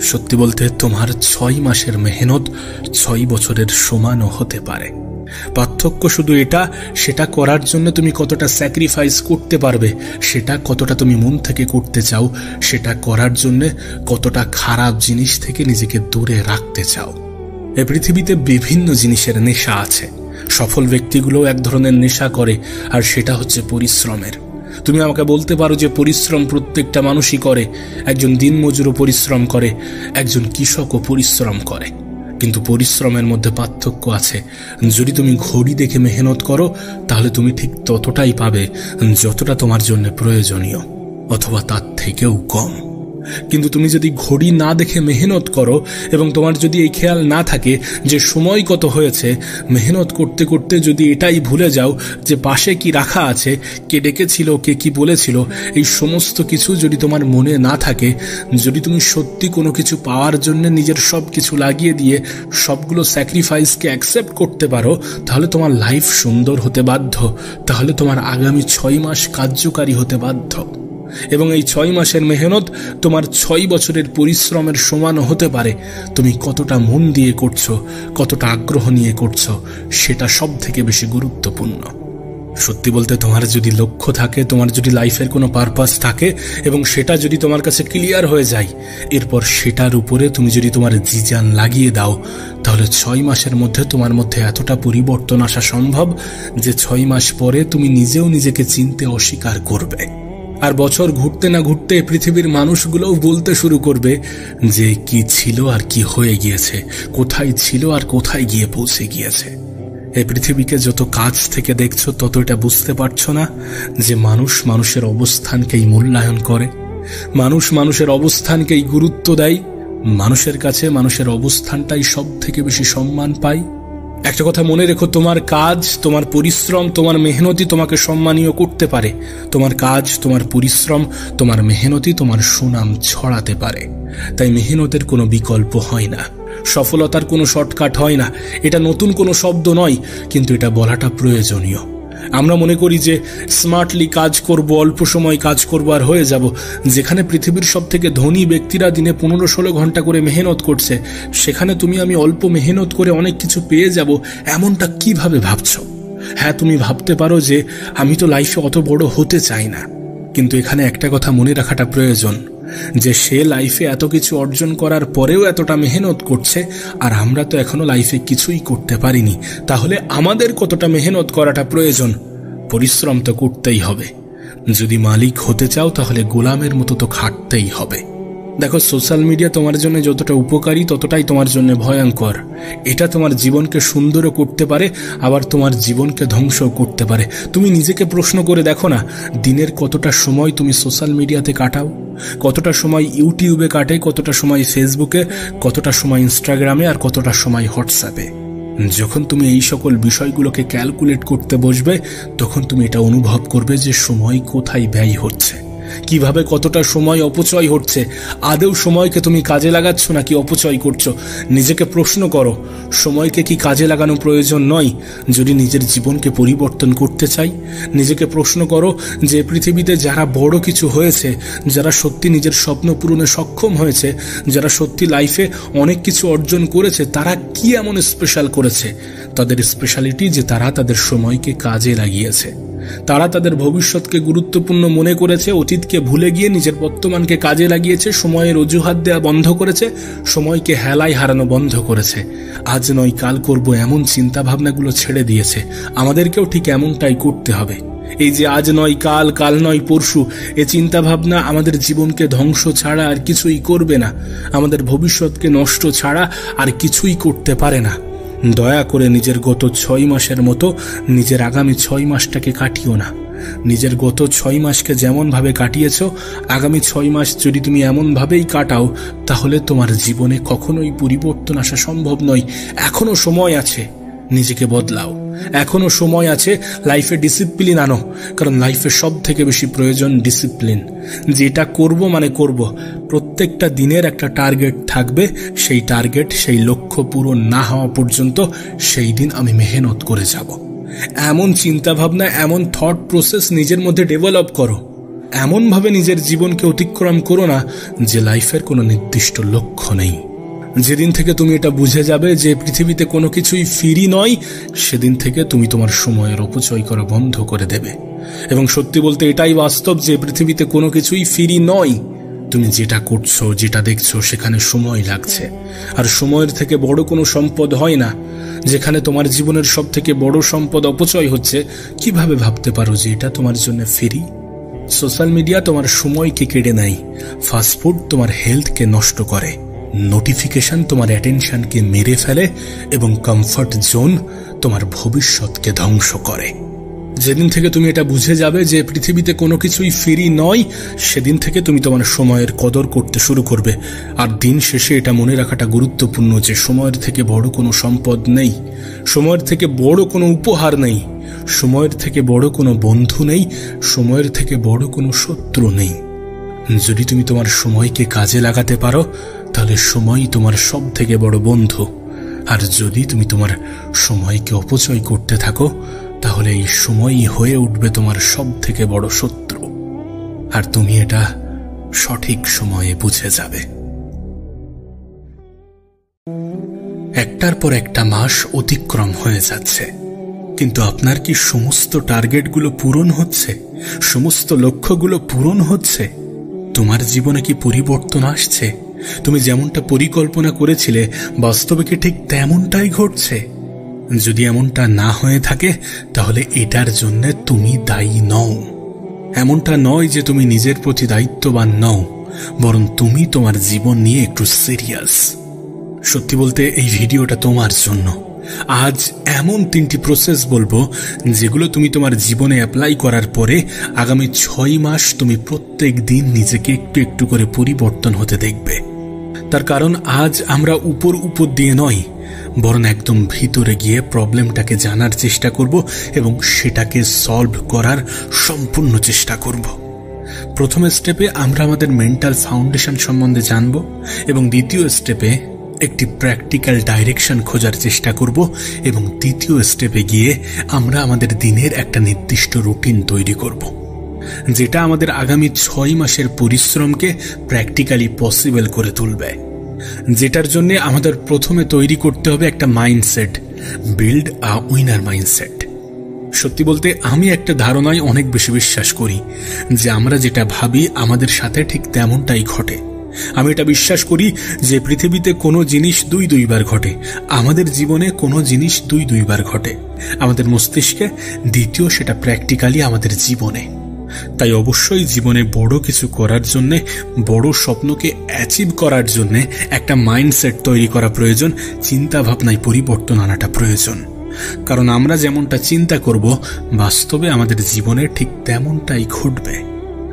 সত্যি বলতে, তোমার 6 মাসের মেহনত 6 বছরের সমানও হতে পারে। পার্থক্য শুধু এটা, সেটা করার জন্য তুমি কতটা স্যাক্রিফাইস করতে পারবে, সেটা কতটা তুমি মন থেকে করতে চাও, সেটা করার জন্য কতটা খারাপ জিনিস থেকে নিজেকে দূরে রাখতে চাও। এই পৃথিবীতে বিভিন্ন জিনিসের নেশা আছে। সফল ব্যক্তিগুলোও এক ধরনের নেশা করে, আর সেটা হচ্ছে পরিশ্রমের। তুমি আমাকে বলতে পারো যে পরিশ্রম প্রত্যেকটা মানুষই করে, একজন দিনমজুরও পরিশ্রম করে, একজন কৃষকও পরিশ্রম করে, কিন্তু পরিশ্রমের মধ্যে পার্থক্য আছে। যদি তুমি ঘড়ি দেখে মেহনত করো, তাহলে তুমি ঠিক ততটাই পাবে যতটা তোমার জন্য প্রয়োজনীয়, অথবা তার থেকেও কম। কিন্তু তুমি যদি ঘড়ি না দেখে মেহনত করো এবং তোমার যদি এই খেয়াল না থাকে যে সময় কত হয়েছে, মেহনত করতে করতে যদি এটাই ভুলে যাও যে পাশে কি রাখা আছে, কে ডেকেছিল, কে কি বলেছিল, এই সমস্ত কিছু যদি তোমার মনে না থাকে, যদি তুমি সত্যি কোনো কিছু পাওয়ার জন্য নিজের সব কিছু লাগিয়ে দিয়ে সবগুলো স্যাক্রিফাইসকে অ্যাকসেপ্ট করতে পারো, তাহলে তোমার লাইফ সুন্দর হতে বাধ্য, তাহলে তোমার আগামী 6 মাস কার্যকারী হতে বাধ্য। এবং এই 6 মাসের মেহনত তোমার 6 বছরের পরিশ্রমের সমান হতে পারে। তুমি কতটা মন দিয়ে করছো, কতটা আগ্রহ নিয়ে করছো, সেটা সব থেকে বেশি গুরুত্বপূর্ণ। সত্যি বলতে, তোমার যদি লক্ষ্য থাকে, তোমার যদি লাইফের কোনো পারপাস থাকে এবং সেটা যদি তোমার কাছে ক্লিয়ার হয়ে যায়, এরপর সেটার উপরে তুমি যদি তোমার জিজান লাগিয়ে দাও, তাহলে 6 মাসের মধ্যে তোমার মধ্যে এতটা পরিবর্তন আসা সম্ভব যে 6 মাস পরে তুমি নিজেও নিজেকে চিনতে অস্বীকার করবে। আর বছর ঘুরতে না ঘুরতে পৃথিবীর মানুষগুলোও বলতে শুরু করবে যে কি ছিল আর কি হয়ে গিয়েছে, কোথায় ছিল আর কোথায় গিয়ে পৌঁছে গিয়েছে। এই পৃথিবীকে যত কাছ থেকে দেখছো, তত এটা বুঝতে পারছো না যে মানুষ মানুষের অবস্থানকেই মূল্যায়ন করে, মানুষ মানুষের অবস্থানকেই গুরুত্ব দেয়, মানুষের কাছে মানুষের অবস্থানটাই সব থেকে বেশি সম্মান পায়। একটা কথা মনে রেখো, তোমার কাজ, তোমার পরিশ্রম, তোমার মেহনতি তোমাকে সম্মানীয় করতে পারে। তোমার কাজ, তোমার পরিশ্রম, তোমার মেহনতি তোমার সুনাম ছড়াতে পারে। তাই মেহনতের কোনো বিকল্প হয় না, সফলতার কোনো শর্টকাট হয় না। এটা নতুন কোনো শব্দ নয়, কিন্তু এটা বলাটা প্রয়োজনীয়। আমরা মনে করি যে স্মার্টলি কাজ করব, অল্প সময় কাজ করব আর হয়ে যাব। যেখানে পৃথিবীর সব থেকে ধনী ব্যক্তিরা দিনে 15-16 ঘন্টা করে মেহনত করছে, সেখানে তুমি আমি অল্প মেহনত করে অনেক কিছু পেয়ে যাব, এমনটা কিভাবে ভাবছো? হ্যাঁ, তুমি ভাবতে পারো যে আমি তো লাইফে অত বড় হতে চাই না, কিন্তু এখানে একটা কথা মনে রাখাটা প্রয়োজন যে সে লাইফে এত কিছু অর্জন করার পরেও এতটা মেহনত করছে, আর আমরা তো এখনো লাইফে কিছুই করতে পারিনি। তাহলে আমাদের কতটা মেহনত করাটা প্রয়োজন? পরিশ্রম তো করতেই হবে। যদি মালিক হতে চাও, তাহলে গোলামের মতো তো খাটতেই হবে। দেখো, সোশ্যাল মিডিয়া তোমার জন্য যতটা উপকারী, ততটাই তোমার জন্য ভয়ঙ্কর। এটা তোমার জীবনকে সুন্দরও করতে পারে, আবার তোমার জীবনকে ধ্বংসও করতে পারে। তুমি নিজেকে প্রশ্ন করে দেখো না, দিনের কতটা সময় তুমি সোশ্যাল মিডিয়াতে কাটাও, কতটা সময় ইউটিউবে কাটে, কতটা সময় ফেসবুকে, কতটা সময় ইনস্টাগ্রামে, আর কতটা সময় হোয়াটসঅ্যাপে। যখন তুমি এই সকল বিষয়গুলোকে ক্যালকুলেট করতে বসবে, তখন তুমি এটা অনুভব করবে যে সময় কোথায় ব্যয় হচ্ছে, কিভাবে কতটা সময় অপচয় হচ্ছে। আদৌ সময়কে তুমি কাজে লাগাচ্ছ নাকি অপচয় করছো? নিজেকে প্রশ্ন করো, সময়কে কি কাজে লাগানো প্রয়োজন নয় যদি নিজের জীবনকে পরিবর্তন করতে চাই? নিজেকে প্রশ্ন করো যে পৃথিবীতে যারা বড় কিছু হয়েছে, যারা সত্যি নিজের স্বপ্ন পূরণে সক্ষম হয়েছে, যারা সত্যি লাইফে অনেক কিছু অর্জন করেছে, তারা কি এমন স্পেশাল করেছে? তাদের স্পেশালিটি যে তারা তাদের সময়কে কাজে লাগিয়েছে, তারা তাদের ভবিষ্যৎকে গুরুত্বপূর্ণ মনে করেছে, অতীতকে ভুলে গিয়ে নিজের বর্তমানকে কাজে লাগিয়েছে, সময়ের অজুহাত দেওয়া বন্ধ করেছে, সময়কে হেলায় হারানো বন্ধ করেছে। আজ নয় কাল করব এমন চিন্তা ভাবনাগুলো ছেড়ে দিয়েছে। আমাদেরকেও ঠিক এমনটাই করতে হবে। এই যে আজ নয় কাল, কাল নয় পরশু, এ চিন্তা ভাবনা আমাদের জীবনকে ধ্বংস ছাড়া আর কিছুই করবে না, আমাদের ভবিষ্যৎকে নষ্ট ছাড়া আর কিছুই করতে পারে না। দয়া করে নিজের গত 6 মাসের মতো নিজের আগামী 6 মাসটাকে কাটিও না। নিজের গত 6 মাসকে যেমন ভাবে কাটিয়েছ, আগামী 6 মাস যদি তুমি এমন ভাবেই কাটাও, তাহলে তোমার জীবনে কখনোই পরিবর্তন আসা সম্ভব নয়। এখনো সময় আছে, নিজেকে বদলাও। এখনো সময় আছে, লাইফে ডিসিপ্লিন আনো, কারণ লাইফে সব থেকে বেশি প্রয়োজন ডিসিপ্লিন। যেটা করব মানে করব, প্রত্যেকটা দিনের একটা টার্গেট থাকবে, সেই টার্গেট, সেই লক্ষ্য পূরণ না হওয়া পর্যন্ত সেই দিন আমি মেহনত করে যাব। এমন চিন্তা ভাবনা, এমন থট প্রসেস নিজের মধ্যে ডেভেলপ করো। এমনভাবে নিজের জীবনকে অতিক্রম করো না যে লাইফের কোনো নির্দিষ্ট লক্ষ্য নেই। যেদিন থেকে তুমি এটা বুঝে যাবে যে পৃথিবীতে কোনো কিছুই ফ্রি নয়, সেদিন থেকে তুমি তোমার সময়ের অপচয় করা বন্ধ করে দেবে। এবং সত্যি বলতে এটাই বাস্তব যে পৃথিবীতে কোনো কিছুই ফ্রি নয়। তুমি যেটা করছো, যেটা দেখছো, সেখানে সময় লাগছে। আর সময়ের থেকে বড় কোনো সম্পদ হয় না। যেখানে তোমার জীবনের সব থেকে বড় সম্পদ অপচয় হচ্ছে, কিভাবে ভাবতে পারো যে এটা তোমার জন্য ফ্রি? সোশ্যাল মিডিয়া তোমার সময়কে কেড়ে নেয়, ফাস্টফুড তোমার হেলথকে নষ্ট করে, নোটিফিকেশন তোমার অ্যাটেনশনকে মেরে ফেলে, এবং কমফর্ট জোন তোমার ভবিষ্যৎকে ধ্বংস করে। যেদিন থেকে তুমি এটা বুঝে যাবে যে পৃথিবীতে কোনো কিছুই ফ্রি নয়, সেদিন থেকে তুমি তোমার সময়ের কদর করতে শুরু করবে। আর দিন শেষে এটা মনে রাখাটা গুরুত্বপূর্ণ যে সময়ের থেকে বড় কোনো সম্পদ নেই, সময়ের থেকে বড় কোনো উপহার নেই, সময়ের থেকে বড় কোনো বন্ধু নেই, সময়ের থেকে বড় কোনো শত্রু নেই। যদি তুমি তোমার সময়কে কাজে লাগাতে পারো, তাহলে সময়ই তোমার সব থেকে বড় বন্ধু। আর যদি তুমি তোমার সময়কে অপচয় করতে থাকো, তাহলে এই সময়ই হয়ে উঠবে তোমার সব থেকে বড় শত্রু। আর তুমি এটা সঠিক সময়ে বুঝে যাবে। একটার পর একটা মাস অতিক্রম হয়ে যাচ্ছে, কিন্তু আপনার কি সমস্ত টার্গেটগুলো পূরণ হচ্ছে? সমস্ত লক্ষ্যগুলো পূরণ হচ্ছে? তোমার জীবনে কি পরিবর্তন আসছে? তুমি যেমনটা পরিকল্পনা করেছিলে, বাস্তবে কি ঠিক তেমনটাই ঘটছে? যদি এমনটা না হয়ে থাকে, তাহলে এটার জন্য তুমি দায়ী নও। এমনটা নয় যে তুমি নিজের প্রতি দায়িত্ববান নও, বরং তুমি তোমার জীবন নিয়ে একটু সিরিয়াস। সত্যি বলতে এই ভিডিওটা তোমার জন্য। আজ এমন 3টি প্রসেস বলবো যেগুলো তুমি তোমার জীবনে অ্যাপ্লাই করার পরে আগামী 6 মাস তুমি প্রত্যেক দিন নিজেকে একটু একটু করে পরিবর্তন হতে দেখবে। তার কারণ আজ আমরা উপর দিয়ে নয়, বরং একদম ভিতরে গিয়ে প্রবলেমটাকে জানার চেষ্টা করব এবং সেটাকে সলভ করার সম্পূর্ণ চেষ্টা করব। প্রথম স্টেপে আমরা আমাদের মেন্টাল ফাউন্ডেশন সম্বন্ধে জানব, এবং দ্বিতীয় স্টেপে একটি প্র্যাকটিক্যাল ডাইরেকশন খোঁজার চেষ্টা করব, এবং তৃতীয় স্টেপে গিয়ে আমরা আমাদের দিনের একটা নির্দিষ্ট রুটিন তৈরি করব, যেটা আমাদের আগামী 6 মাসের পরিশ্রমকে প্র্যাকটিক্যালি পসিবল করে তুলবে। যেটার জন্য আমাদের প্রথমে তৈরি করতে হবে একটা mindset, build a winner mindset. সত্যি বলতে আমি একটা ধারণায় অনেক বেশি বিশ্বাস করি যে আমরা যেটা ভাবি আমাদের সাথে ঠিক তেমনটাই ঘটে। আমি এটা বিশ্বাস করি যে পৃথিবীতে কোনো জিনিস 2 বার ঘটে, আমাদের জীবনে কোনো জিনিস 2 বার ঘটে, আমাদের মস্তিষ্কে, দ্বিতীয় সেটা প্র্যাকটিক্যালি আমাদের জীবনে। তাই অবশ্যই জীবনে বড় কিছু করার জন্য, বড় স্বপ্নকে অ্যাচিভ করার জন্য একটা মাইন্ডসেট তৈরি করা প্রয়োজন, চিন্তা ভাবনায় পরিবর্তন আনাটা প্রয়োজন। কারণ আমরা যেমনটা চিন্তা করব, বাস্তবে আমাদের জীবনে ঠিক তেমনটাই ঘটবে।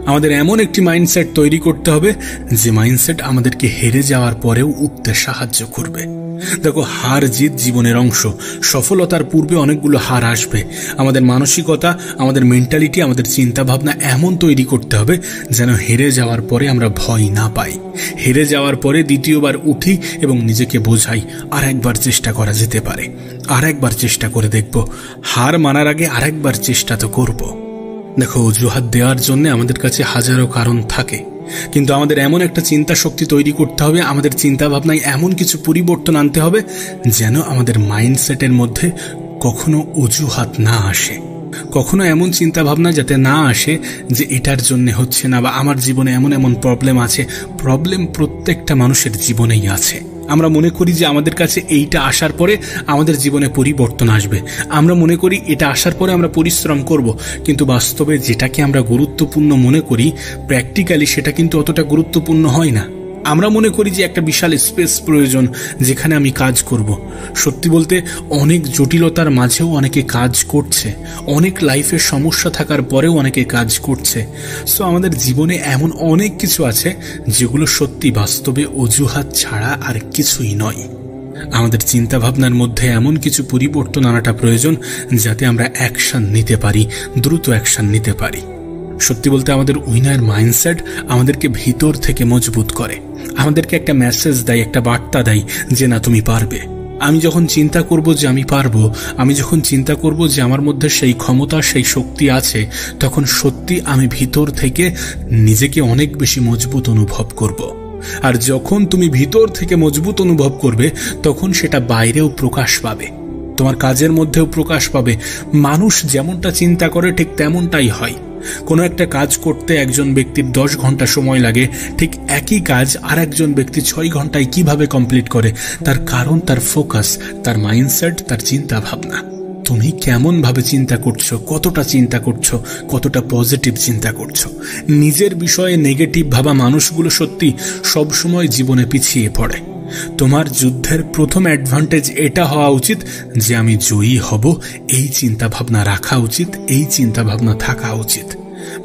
আমাদের এমন একটি মাইন্ডসেট তৈরি করতে হবে যে মাইন্ডসেট আমাদেরকে হেরে যাওয়ার পরেও উঠতে সাহায্য করবে। দেখো, হার জিত জীবনের অংশ। সফলতার পূর্বে অনেকগুলো হার আসবে। আমাদের মানসিকতা, আমাদের মেন্টালিটি, আমাদের চিন্তা ভাবনা এমন তৈরি করতে হবে যেন হেরে যাওয়ার পরে আমরা ভয় না পাই। হেরে যাওয়ার পরে দ্বিতীয়বার উঠি এবং নিজেকে বোঝাই আর একবার চেষ্টা করা যেতে পারে, আর একবার চেষ্টা করে দেখব, হার মানার আগে আর একবার চেষ্টা তো করব। দেখো, অজুহাত দেওয়ার জন্য আমাদের কাছে হাজারো কারণ থাকে, কিন্তু আমাদের এমন একটা চিন্তা শক্তি তৈরি করতে হবে, আমাদের চিন্তা ভাবনায় এমন কিছু পরিবর্তন আনতে হবে যেন আমাদের মাইন্ডসেটের মধ্যে কখনো অজুহাত না আসে, কখনো এমন চিন্তা ভাবনা যাতে না আসে যে এটার জন্য হচ্ছে না, বা আমার জীবনে এমন এমন প্রবলেম আছে। প্রবলেম প্রত্যেকটা মানুষের জীবনেই আছে। আমরা মনে করি যে আমাদের কাছে এইটা আসার পরে আমাদের জীবনে পরিবর্তন আসবে, আমরা মনে করি এটা আসার পরে আমরা পরিশ্রম করব, কিন্তু বাস্তবে যেটাকে আমরা গুরুত্বপূর্ণ মনে করি প্র্যাকটিক্যালি সেটা কিন্তু অতটা গুরুত্বপূর্ণ হয় না। আমরা মনে করি যে একটা বিশাল স্পেস প্রয়োজন যেখানে আমি কাজ করব। সত্যি বলতে অনেক জটিলতার মাঝেও অনেকে কাজ করছে, অনেক লাইফের সমস্যা থাকার পরেও অনেকে কাজ করছে। সো আমাদের জীবনে এমন অনেক কিছু আছে যেগুলো সত্যি বাস্তবে অজুহাত ছাড়া আর কিছুই নয়। আমাদের চিন্তা ভাবনার মধ্যে এমন কিছু পরিবর্তন আনাটা প্রয়োজন যাতে আমরা অ্যাকশন নিতে পারি, দ্রুত অ্যাকশন নিতে পারি। সত্যি বলতে আমাদের উইনার মাইন্ডসেট আমাদেরকে ভিতর থেকে মজবুত করে, আমাদেরকে একটা মেসেজ দেয়, একটা বার্তা দেয় যে না, তুমি পারবে। আমি যখন চিন্তা করব যে আমি পারবো, আমি যখন চিন্তা করব যে আমার মধ্যে সেই ক্ষমতা, সেই শক্তি আছে, তখন সত্যি আমি ভিতর থেকে নিজেকে অনেক বেশি মজবুত অনুভব করব। আর যখন তুমি ভিতর থেকে মজবুত অনুভব করবে তখন সেটা বাইরেও প্রকাশ পাবে, তোমার কাজের মধ্যেও প্রকাশ পাবে। মানুষ যেমনটা চিন্তা করে ঠিক তেমনটাই হয়। কোনো একটা কাজ করতে একজন ব্যক্তির 10 ঘন্টা সময় লাগে, ঠিক একই কাজ আর একজন ব্যক্তি 6 ঘন্টায় কিভাবে কমপ্লিট করে? তার কারণ তার ফোকাস, তার মাইন্ডসেট, তার চিন্তা ভাবনা। তুমি কেমন ভাবে চিন্তা করছো, কতটা চিন্তা করছো, কতটা পজিটিভ চিন্তা করছো। নিজের বিষয়ে নেগেটিভ ভাবা মানুষগুলো সত্যি সবসময় জীবনে পিছিয়ে পড়ে। তোমার যুদ্ধের প্রথম অ্যাডভান্টেজ এটা হওয়া উচিত যে আমি জয়ী হব, এই চিন্তা ভাবনা রাখা উচিত, এই চিন্তা ভাবনা থাকা উচিত।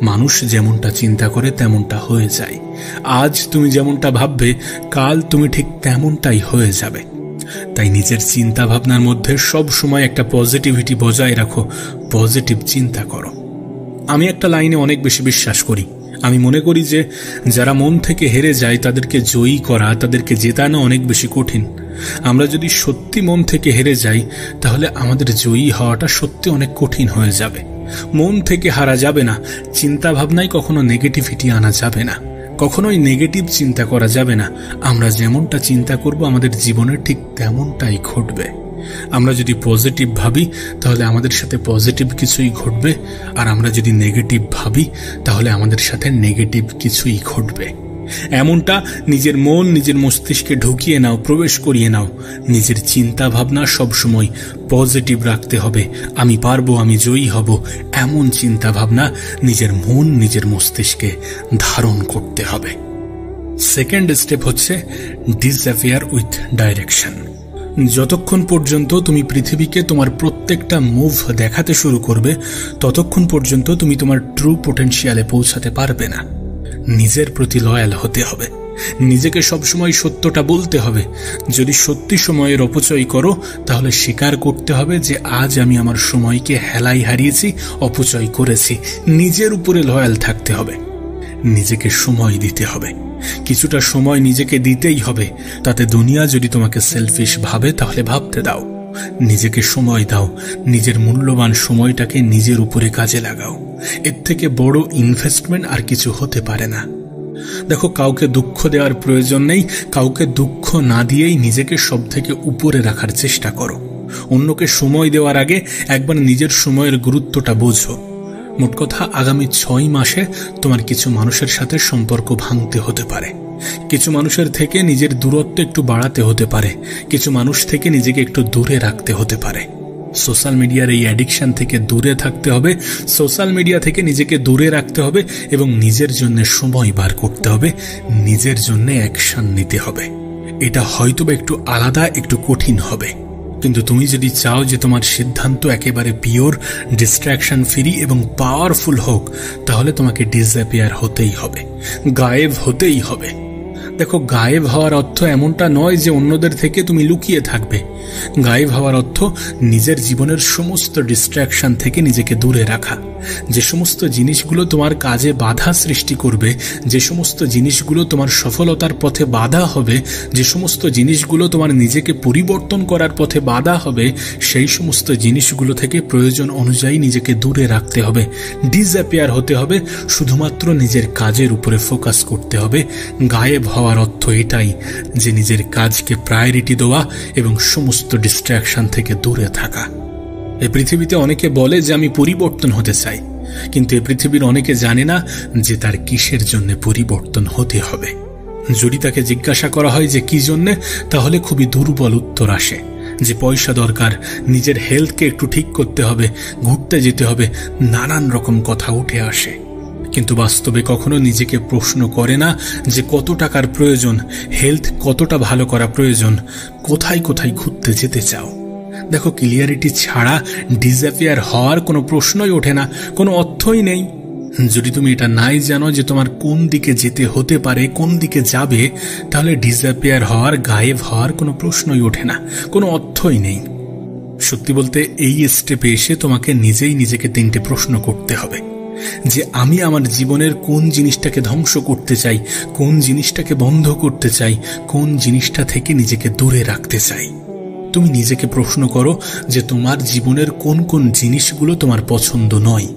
মানুষ যেমনটা চিন্তা করে তেমনটা হয়ে যায়। আজ তুমি যেমনটা ভাববে কাল তুমি ঠিক তেমনটাই হয়ে যাবে। তাই নিজের চিন্তা ভাবনার মধ্যে সব সময় একটা পজিটিভিটি বজায় রাখো, পজিটিভ চিন্তা করো। আমি একটা লাইনে অনেক বেশি বিশ্বাস করি। আমি মনে করি যে যারা মন থেকে হেরে যায় তাদেরকে জয়ী করা, তাদেরকে জেতানো অনেক বেশি কঠিন। আমরা যদি সত্যি মন থেকে হেরে যাই তাহলে আমাদের জয়ী হওয়াটা সত্যি অনেক কঠিন হয়ে যাবে। মন থেকে হারা যাবে না, চিন্তা ভাবনায় কখনো নেগেটিভিটি আনা যাবে না, কখনোই নেগেটিভ চিন্তা করা যাবে না। আমরা যেমনটা চিন্তা করব আমাদের জীবনে ঠিক তেমনটাই ঘটবে। আমরা যদি পজিটিভ ভাবি তাহলে আমাদের সাথে পজিটিভ কিছুই ঘটবে, আর আমরা যদি নেগেটিভ ভাবি তাহলে আমাদের সাথে নেগেটিভ কিছুই ঘটবে। এমনটা নিজের মন, নিজের মস্তিষ্কে ঢুকিয়ে নাও, প্রবেশ করিয়ে নাও। নিজের চিন্তা ভাবনা সবসময় পজিটিভ রাখতে হবে। আমি পারবো, আমি জয়ী হব, এমন চিন্তা ভাবনা নিজের মন, নিজের মস্তিষ্কে ধারণ করতে হবে। সেকেন্ড স্টেপ হচ্ছে ডিসঅ্যাপিয়ার উইথ ডাইরেকশন। যতক্ষণ পর্যন্ত তুমি পৃথিবীকে তোমার প্রত্যেকটা মুভ দেখাতে শুরু করবে ততক্ষণ পর্যন্ত তুমি তোমার ট্রু পোটেনশিয়ালে পৌঁছাতে পারবে না। নিজের প্রতি লয়াল হতে হবে, নিজেকে সবসময় সত্যটা বলতে হবে। যদি সত্যি সময়ের অপচয় করো তাহলে স্বীকার করতে হবে যে আজ আমি আমার সময়কে হেলায় হারিয়েছি, অপচয় করেছি। নিজের উপরে লয়াল থাকতে হবে, নিজেকে সময় দিতে হবে। কিছুটা সময় নিজেকে দিতেই হবে। তাতে দুনিয়া যদি তোমাকে সেলফিশ ভাবে তাহলে ভাবতে দাও। নিজেকে সময় দাও, নিজের মূল্যবান সময়টাকে নিজের উপরে কাজে লাগাও। এর থেকে বড় ইনভেস্টমেন্ট আর কিছু হতে পারে না। দেখো, কাউকে দুঃখ দেওয়ার প্রয়োজন নেই। কাউকে দুঃখ না দিয়েই নিজেকে সব থেকে উপরে রাখার চেষ্টা করো। অন্যকে সময় দেওয়ার আগে একবার নিজের সময়ের গুরুত্বটা বোঝো। মোট কথা, আগামী 6 মাসে তোমার কিছু মানুষের সাথে সম্পর্ক ভাঙতে হতে পারে, কিছু মানুষের থেকে নিজের দূরত্ব একটু বাড়াতে হতে পারে, কিছু মানুষ থেকে নিজেকে একটু দূরে রাখতে হতে পারে। সোশ্যাল মিডিয়ার এই অ্যাডিকশন থেকে দূরে থাকতে হবে, সোশ্যাল মিডিয়া থেকে নিজেকে দূরে রাখতে হবে এবং নিজের জন্য সময় বার করতে হবে, নিজের জন্য অ্যাকশন নিতে হবে। এটা হয়তোবা একটু আলাদা, একটু কঠিন হবে, কিন্তু তুমি যদি চাও যে তোমার সিদ্ধান্ত একেবারে পিওর, ডিস্ট্রাকশন ফ্রি এবং পাওয়ারফুল হোক, তাহলে তোমাকে ডিসঅ্যাপিয়ার হতেই হবে, গায়েব হতেই হবে। দেখো, গায়েব হওয়ার অর্থ এমনটা নয় যে অন্যদের থেকে তুমি লুকিয়ে থাকবে। গায়েব হওয়ার অর্থ নিজের জীবনের সমস্ত ডিস্ট্র্যাকশন থেকে নিজেকে দূরে রাখা। যে সমস্ত জিনিসগুলো তোমার কাজে বাধা সৃষ্টি করবে, যে সমস্ত জিনিসগুলো তোমার সফলতার পথে বাধা হবে, যে সমস্ত জিনিসগুলো তোমার নিজেকে পরিবর্তন করার পথে বাধা হবে, সেই সমস্ত জিনিসগুলো থেকে প্রয়োজন অনুযায়ী নিজেকে দূরে রাখতে হবে, ডিসঅ্যাপিয়ার হতে হবে, শুধুমাত্র নিজের কাজের উপরে ফোকাস করতে হবে। গায়েব হওয়ার অর্থ এটাই যে নিজের কাজকে প্রায়োরিটি দেওয়া এবং সমস্ত ডিস্ট্র্যাকশন থেকে দূরে থাকা। এই পৃথিবীতে অনেকে বলে যে আমি পরিবর্তন হতে চাই, কিন্তু এই পৃথিবীর অনেকে জানে না যে তার কিসের জন্য পরিবর্তন হতে হবে। যদি তাকে জিজ্ঞাসা করা হয় যে কি জন্যে, তাহলে খুবই দুর্বল উত্তর আসে যে পয়সা দরকার, নিজের হেলথকে একটু ঠিক করতে হবে, ঘুরতে যেতে হবে, নানান রকম কথা উঠে আসে। কিন্তু বাস্তবে কখনো নিজেকে প্রশ্ন করে না যে কত টাকার প্রয়োজন, হেলথ কতটা ভালো করা প্রয়োজন, কোথায় কোথায় ঘুরতে যেতে চাও। দেখো, ক্লিয়ারিটি ছাড়া ডিসঅ্যাপিয়ার হওয়ার কোনো প্রশ্নই ওঠে না, কোনো অর্থই নেই। যদি তুমি এটা নাই জানো যে তোমার কোন দিকে যেতে হতে পারে, কোন দিকে যাবে, তাহলে ডিসঅ্যাপিয়ার হওয়ার, গায়েব হওয়ার কোনো প্রশ্নই ওঠে না, কোনো অর্থই নেই। সত্যি বলতে এই স্টেপে এসে তোমাকে নিজেই নিজেকে 3টে প্রশ্ন করতে হবে যে আমি আমার জীবনের কোন জিনিসটাকে ধ্বংস করতে চাই, কোন জিনিসটাকে বন্ধ করতে চাই, কোন জিনিসটা থেকে নিজেকে দূরে রাখতে চাই। তুমি নিজেকে প্রশ্ন করো যে তোমার জীবনের কোন কোন জিনিসগুলো তোমার পছন্দ নয়,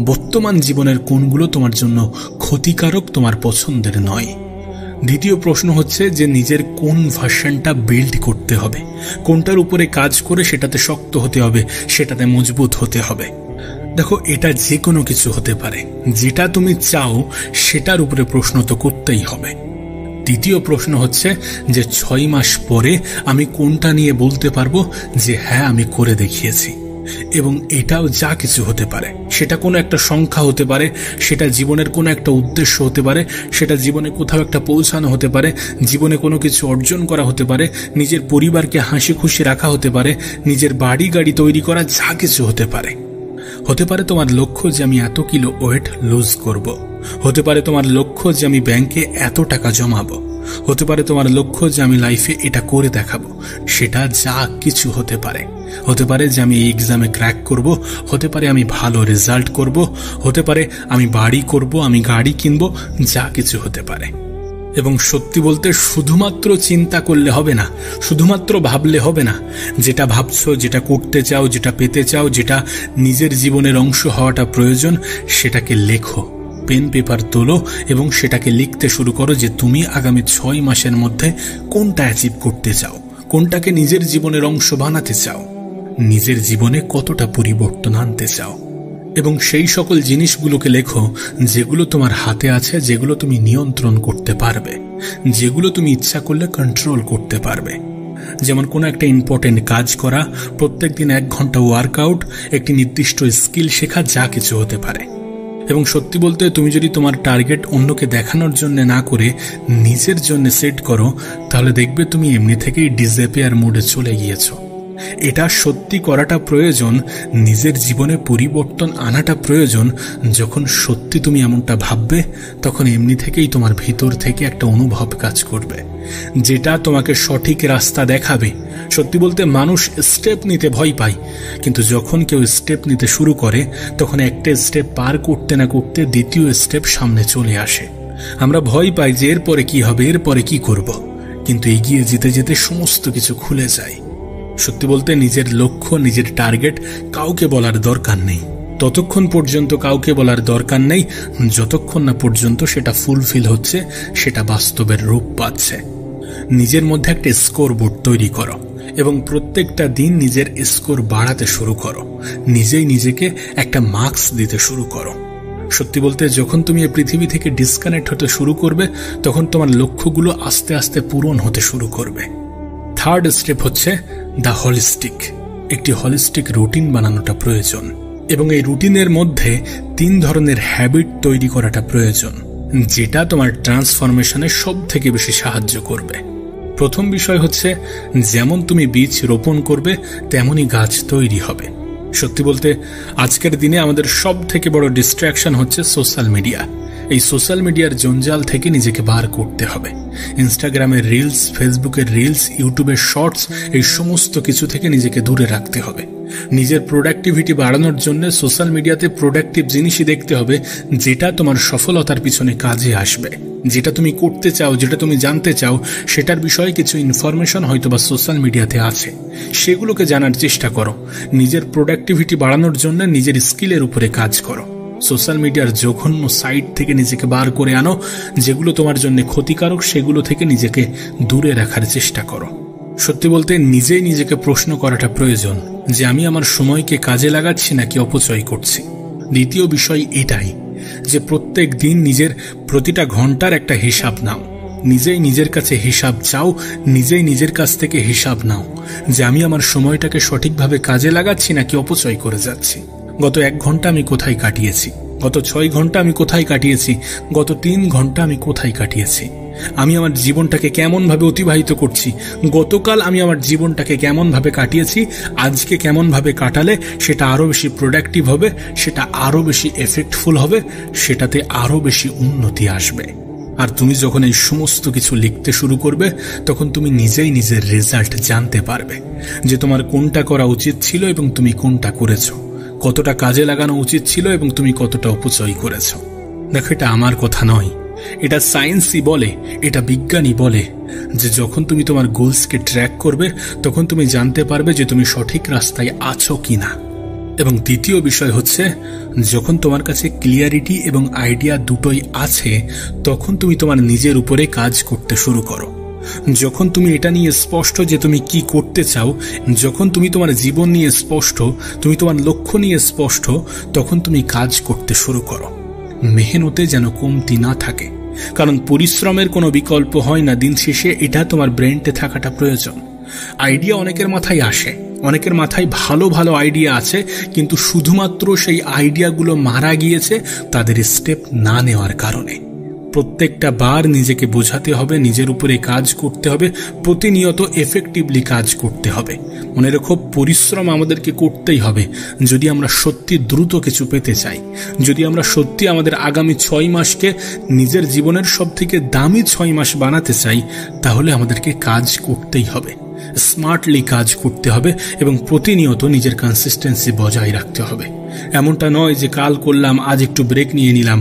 বর্তমান জীবনের কোনগুলো তোমার জন্য ক্ষতিকারক, তোমার পছন্দের নয়। দ্বিতীয় প্রশ্ন হচ্ছে যে নিজের কোন ভার্সনটা বিল্ড করতে হবে, কোনটার উপরে কাজ করে সেটাতে শক্ত হতে হবে, সেটাতে মজবুত হতে হবে। দেখো, এটা যে কোনো কিছু হতে পারে, যেটা তুমি চাও সেটার উপরে প্রশ্ন তো করতেই হবে। তৃতীয় প্রশ্ন হচ্ছে যে 6 মাস পরে আমি কোনটা নিয়ে বলতে পারবো যে হ্যাঁ আমি করে দেখিয়েছি। এবং এটাও যা কিছু হতে পারে, সেটা কোনো একটা সংখ্যা হতে পারে, সেটা জীবনের কোনো একটা উদ্দেশ্য হতে পারে, সেটা জীবনে কোথাও একটা পৌঁছানো হতে পারে, জীবনে কোনো কিছু অর্জন করা হতে পারে, নিজের পরিবারকে হাসি খুশি রাখা হতে পারে, নিজের বাড়ি গাড়ি তৈরি করা, যা কিছু হতে পারে। হতে পারে তোমার লক্ষ্য যে আমি এত কিলো ওয়েট লুজ করব, হতে পারে তোমার লক্ষ্য যে আমি ব্যাংকে এত টাকা জমাবো, হতে পারে তোমার লক্ষ্য যে আমি লাইফে এটা করে দেখাবো, সেটা যা কিছু হতে পারে। হতে পারে যে আমি এই এক্সামে ক্র্যাক করব, হতে পারে আমি ভালো রেজাল্ট করব, হতে পারে আমি বাড়ি করব, আমি গাড়ি কিনবো, যা কিছু হতে পারে। এবং সত্যি বলতে শুধুমাত্র চিন্তা করলে হবে না, শুধুমাত্র ভাবলে হবে না। যেটা ভাবছো, যেটা করতে চাও, যেটা পেতে চাও, যেটা নিজের জীবনের অংশ হওয়াটা প্রয়োজন, সেটাকে লেখো, পেন পেপার তোলো এবং সেটাকে লিখতে শুরু করো যে তুমি আগামী 6 মাসের মধ্যে কোনটা অ্যাচিভ করতে চাও, কোনটাকে নিজের জীবনের অংশ বানাতে চাও, নিজের জীবনে কতটা পরিবর্তন আনতে চাও। এবং সেই সকল জিনিসগুলোকে লেখো যেগুলো তোমার হাতে আছে, যেগুলো তুমি নিয়ন্ত্রণ করতে পারবে, যেগুলো তুমি ইচ্ছা করলে কন্ট্রোল করতে পারবে। যেমন কোনো একটা ইম্পর্টেন্ট কাজ করা, প্রত্যেকদিন 1 ঘন্টা ওয়ার্কআউট, একটি নির্দিষ্ট স্কিল শেখা, যা কিছু হতে পারে। এবং সত্যি বলতে তুমি যদি তোমার টার্গেট অন্যকে দেখানোর জন্য না করে নিজের জন্য সেট করো, তাহলে দেখবে তুমি এমনি থেকেই ডিসঅ্যাপিয়ার মোডে চলে গিয়েছো। এটা সত্যি করাটা প্রয়োজন, নিজের জীবনে পরিবর্তন আনাটা প্রয়োজন। যখন সত্যি তুমি এমনটা ভাববে, তখন এমনি থেকেই তোমার ভিতর থেকে একটা অনুভব কাজ করবে যেটা তোমাকে সঠিক রাস্তা দেখাবে। সত্যি বলতে মানুষ স্টেপ নিতে ভয় পায়, কিন্তু যখন কেউ স্টেপ নিতে শুরু করে, তখন একটা স্টেপ পার করতে না করতে দ্বিতীয় স্টেপ সামনে চলে আসে। আমরা ভয় পাই যে এরপরে কি হবে, এরপরে কি করব, কিন্তু এগিয়ে যেতে যেতে সমস্ত কিছু খুলে যায়। সত্যি বলতে নিজের লক্ষ্য, নিজের টার্গেট কাউকে বলার দরকার নেই। ততক্ষণ পর্যন্ত কাউকে বলার দরকার নেই যতক্ষণ না পর্যন্ত সেটা ফুলফিল হচ্ছে, সেটা বাস্তবের রূপ পাচ্ছে। নিজের মধ্যে একটা স্কোর বোর্ড তৈরি করো এবং প্রত্যেকটা দিন নিজের স্কোর বাড়াতে শুরু করো, নিজেই নিজেকে একটা মার্কস দিতে শুরু করো। সত্যি বলতে যখন তুমি এই পৃথিবী থেকে ডিসকানেক্ট হতে শুরু করবে, তখন তোমার লক্ষ্যগুলো আস্তে আস্তে পূরণ হতে শুরু করবে। থার্ড স্টেপ হচ্ছে দ্য হলিস্টিক। একটি হলিস্টিক রুটিন বানানোটা প্রয়োজন এবং এই রুটিনের মধ্যে 3 ধরনের হ্যাবিট তৈরি করাটা প্রয়োজন, যেটা তোমার ট্রান্সফরমেশনে সব থেকে বেশি সাহায্য করবে। প্রথম বিষয় হচ্ছে যেমন তুমি বীজ রোপণ করবে তেমনই গাছ তৈরি হবে। সত্যি বলতে আজকের দিনে আমাদের সব থেকে বড় ডিস্ট্র্যাকশন হচ্ছে সোশ্যাল মিডিয়া। এই সোশ্যাল মিডিয়ার জঞ্জাল থেকে নিজেকে বার করতে হবে। ইনস্টাগ্রামের রিলস, ফেসবুকের রিলস, ইউটিউবের শর্টস, এই সমস্ত কিছু থেকে নিজেকে দূরে রাখতে হবে। নিজের প্রোডাক্টিভিটি বাড়ানোর জন্য সোশ্যাল মিডিয়াতে প্রোডাক্টিভ জিনিসই দেখতে হবে, যেটা তোমার সফলতার পিছনে কাজে আসবে। যেটা তুমি করতে চাও, যেটা তুমি জানতে চাও, সেটার বিষয়ে কিছু ইনফরমেশন হয়তো বা সোশ্যাল মিডিয়াতে আছে, সেগুলোকে জানার চেষ্টা করো। নিজের প্রোডাক্টিভিটি বাড়ানোর জন্য নিজের স্কিলের উপরে কাজ করো। সোশ্যাল মিডিয়ার জঘন্য সাইট থেকে নিজেকে বার করে আনো। যেগুলো তোমার জন্য ক্ষতিকারক, সেগুলো থেকে নিজেকে দূরে রাখার চেষ্টা করো। সত্যি বলতে নিজেই নিজেকে প্রশ্ন করাটা প্রয়োজন যে আমি আমার সময়কে কাজে লাগাচ্ছি নাকি অপচয় করছি। দ্বিতীয় বিষয় এটাই যে প্রত্যেক দিন নিজের প্রতিটা ঘন্টার একটা হিসাব নাও। নিজেই নিজের কাছে হিসাব চাও, নিজেই নিজের কাছ থেকে হিসাব নাও যে আমি আমার সময়টাকে সঠিকভাবে কাজে লাগাচ্ছি নাকি অপচয় করে যাচ্ছি। গত 1 ঘন্টা আমি কোথায় কাটিয়েছি, গত 6 ঘন্টা আমি কোথায় কাটিয়েছি, গত 3 ঘন্টা আমি কোথায় কাটিয়েছি, আমি আমার জীবনটাকে কেমন ভাবে অতিবাহিত করছি, গতকাল আমি আমার জীবনটাকে কেমন ভাবে কাটিয়েছি, আজকে কেমন ভাবে কাটালে সেটা আরো বেশি প্রোডাক্টিভ হবে, সেটা আরো বেশি এফেক্টফুল হবে, সেটাতে আরো বেশি উন্নতি আসবে। আর তুমি যখন এই সমস্ত কিছু লিখতে শুরু করবে, তখন তুমি নিজেই নিজের রেজাল্ট জানতে পারবে যে তোমার কোনটা করা উচিত ছিল এবং তুমি কোনটা করেছো, কতটা কাজে লাগানো উচিত ছিল এবং তুমি কতটা অপচয় করেছো। দেখো, এটা আমার কথা নয়, এটা সায়েন্সই বলে, এটা বিজ্ঞানই বলে যে যখন তুমি তোমার গোলসকে ট্র্যাক করবে, তখন তুমি জানতে পারবে যে তুমি সঠিক রাস্তায় আছো কিনা। এবং দ্বিতীয় বিষয় হচ্ছে, যখন তোমার কাছে ক্লিয়ারিটি এবং আইডিয়া দুটোই আছে, তখন তুমি তোমার নিজের উপরে কাজ করতে শুরু করো। যখন তুমি এটা নিয়ে স্পষ্ট যে তুমি কি করতে চাও, যখন তুমি তোমার জীবন নিয়ে স্পষ্ট, তুমি তোমার লক্ষ্য নিয়ে স্পষ্ট, তখন তুমি কাজ করতে শুরু করো। মেহনতে যেন কমতি না থাকে, কারণ পরিশ্রমের কোনো বিকল্প হয় না। দিন শেষে এটা তোমার ব্রেনটে থাকাটা প্রয়োজন। আইডিয়া অনেকের মাথায় আসে, অনেকের মাথায় ভালো ভালো আইডিয়া আছে, কিন্তু শুধুমাত্র সেই আইডিয়াগুলো মারা গিয়েছে তাদের স্টেপ না নেওয়ার কারণে। প্রত্যেকটা বার নিজেকে বোঝাতে হবে, নিজের উপরে কাজ করতে হবে, প্রতিনিয়ত এফেক্টিভলি কাজ করতে হবে। মনে রেখো, পরিশ্রম আমাদেরকে করতেই হবে যদি আমরা সত্যি দ্রুত কিছু পেতে চাই, যদি আমরা সত্যি আমাদের আগামী 6 মাসকে নিজের জীবনের সবথেকে দামি 6 মাস বানাতে চাই, তাহলে আমাদেরকে কাজ করতেই হবে, স্মার্টলি কাজ করতে হবে এবং প্রতিনিয়ত নিজের কনসিস্টেন্সি বজায় রাখতে হবে। এমনটা নয় যে কাল করলাম, আজ একটু ব্রেক নিয়ে নিলাম,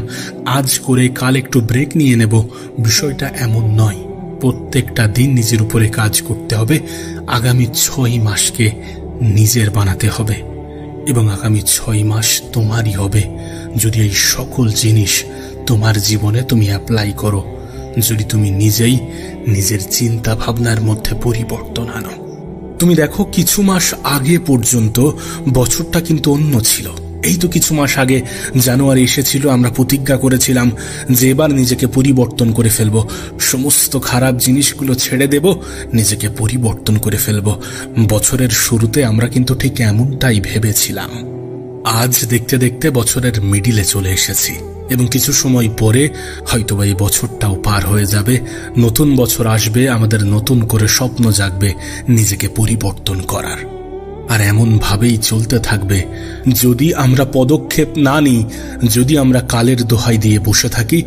আজ করে কাল একটু ব্রেক নিয়ে নেব। বিষয়টা এমন নয়। প্রত্যেকটা দিন নিজের উপরে কাজ করতে হবে। আগামী 6 মাসকে নিজের বানাতে হবে এবং আগামী 6 মাস তোমারই হবে যদি এই সকল জিনিস তোমার জীবনে তুমি অ্যাপ্লাই করো, যদি তুমি নিজেই নিজের চিন্তা ভাবনার মধ্যে পরিবর্তন আনো। তুমি দেখো, কিছু মাস আগে পর্যন্ত বছরটা কিন্তু অন্য ছিল। এই তো কিছু মাস আগে জানুয়ারি এসেছিল, আমরা প্রতিজ্ঞা করেছিলাম যে এবার নিজেকে পরিবর্তন করে ফেলব, সমস্ত খারাপ জিনিসগুলো ছেড়ে দেব, নিজেকে পরিবর্তন করে ফেলব। বছরের শুরুতে আমরা কিন্তু ঠিক এমনটাই ভেবেছিলাম। আজ দেখতে দেখতে বছরের মিডিলে চলে এসেছি এবং কিছু সময় পরে হয়তোবা এই বছরটাও পার হয়ে যাবে। নতুন বছর আসবে, আমাদের নতুন করে স্বপ্ন জাগবে নিজেকে পরিবর্তন করার। আর এমন ভাবেই চলতে থাকবে। যদি আমরা পদক্ষেপ না নিই, যদি আমরা কালের দোহাই দিয়ে বসে থাকি,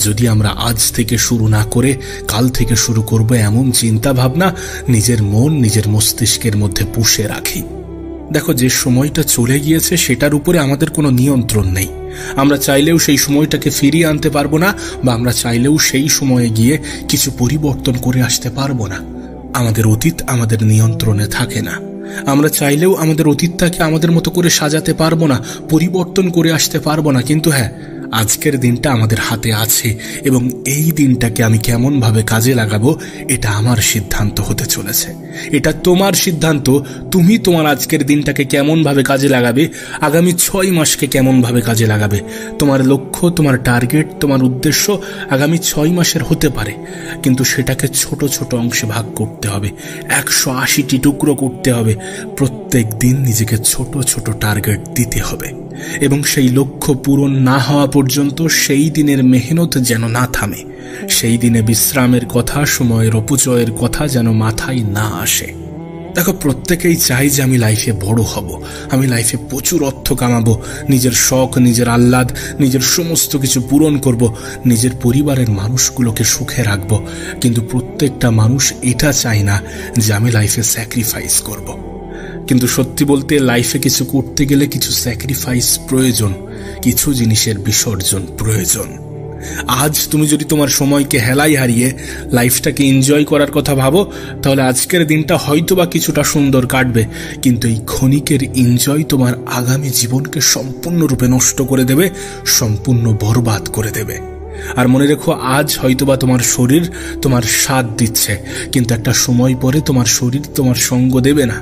যদি আমরা আজ থেকে শুরু না করে কাল থেকে শুরু করব এমন চিন্তা ভাবনা নিজের মন, নিজের মস্তিষ্কের মধ্যে পুষে রাখি, দেখো, যে সময়টা চলে গিয়েছে সেটার উপরে আমাদের কোনো নিয়ন্ত্রণ নেই। আমরা চাইলেও সেই সময়টাকে ফিরিয়ে আনতে পারবো না, বা আমরা চাইলেও সেই সময়ে গিয়ে কিছু পরিবর্তন করে আসতে পারবো না। আমাদের অতীত আমাদের নিয়ন্ত্রণে থাকে না। আমরা চাইলেও আমাদের অতীতটাকে আমাদের মতো করে সাজাতে পারবো না, পরিবর্তন করে আসতে পারবো না। কিন্তু হ্যাঁ, আজকের দিনটা আমাদের হাতে আছে এবং এই দিনটাকে আমি কেমন ভাবে কাজে লাগাবো এটা আমার সিদ্ধান্ত হতে চলেছে। এটা তোমার সিদ্ধান্ত। তুমি তোমার আজকের দিনটাকে কেমন ভাবে কাজে লাগাবে, আগামী 6 মাসকে কেমন ভাবে কাজে লাগাবে। তোমার লক্ষ্য, তোমার টার্গেট, তোমার উদ্দেশ্য আগামী 6 মাসের হতে পারে, কিন্তু সেটাকে ছোট ছোট অংশে ভাগ করতে হবে, 180টি টুকরো করতে হবে। প্রত্যেক দিন নিজেকে ছোট ছোট টার্গেট দিতে হবে এবং সেই লক্ষ্য পূরণ না হওয়া পর্যন্ত সেই দিনের মেহনত যেন না থামে, সেই দিনে বিশ্রামের কথা, সময়ের অপচয়ের কথা যেন মাথায় না আসে। দেখো, প্রত্যেকেই চাই যে আমি লাইফে বড় হব, আমি লাইফে প্রচুর অর্থ কামাবো, নিজের শখ, নিজের আহ্লাদ, নিজের সমস্ত কিছু পূরণ করব, নিজের পরিবারের মানুষগুলোকে সুখে রাখবো। কিন্তু প্রত্যেকটা মানুষ এটা চায় না যে আমি লাইফে স্যাক্রিফাইস করব। কিন্তু সত্যি বলতে লাইফে কিছু করতে গেলে কিছু স্যাক্রিফাইস প্রয়োজন, কিছু জিনিসের বিসর্জন প্রয়োজন। আজ তুমি যদি তোমার সময়কে হেলায় হারিয়ে লাইফটাকে এনজয় করার কথা ভাবো, তাহলে আজকের দিনটা হয়তোবা কিছুটা সুন্দর কাটবে, কিন্তু এই ক্ষণিকের এনজয় তোমার আগামী জীবনকে সম্পূর্ণরূপে নষ্ট করে দেবে, সম্পূর্ণ বরবাদ করে দেবে। আর মনে রেখো, আজ হয়তোবা তোমার শরীর তোমার সাথ দিচ্ছে, কিন্তু একটা সময় পরে তোমার শরীর তোমার সঙ্গ দেবে না।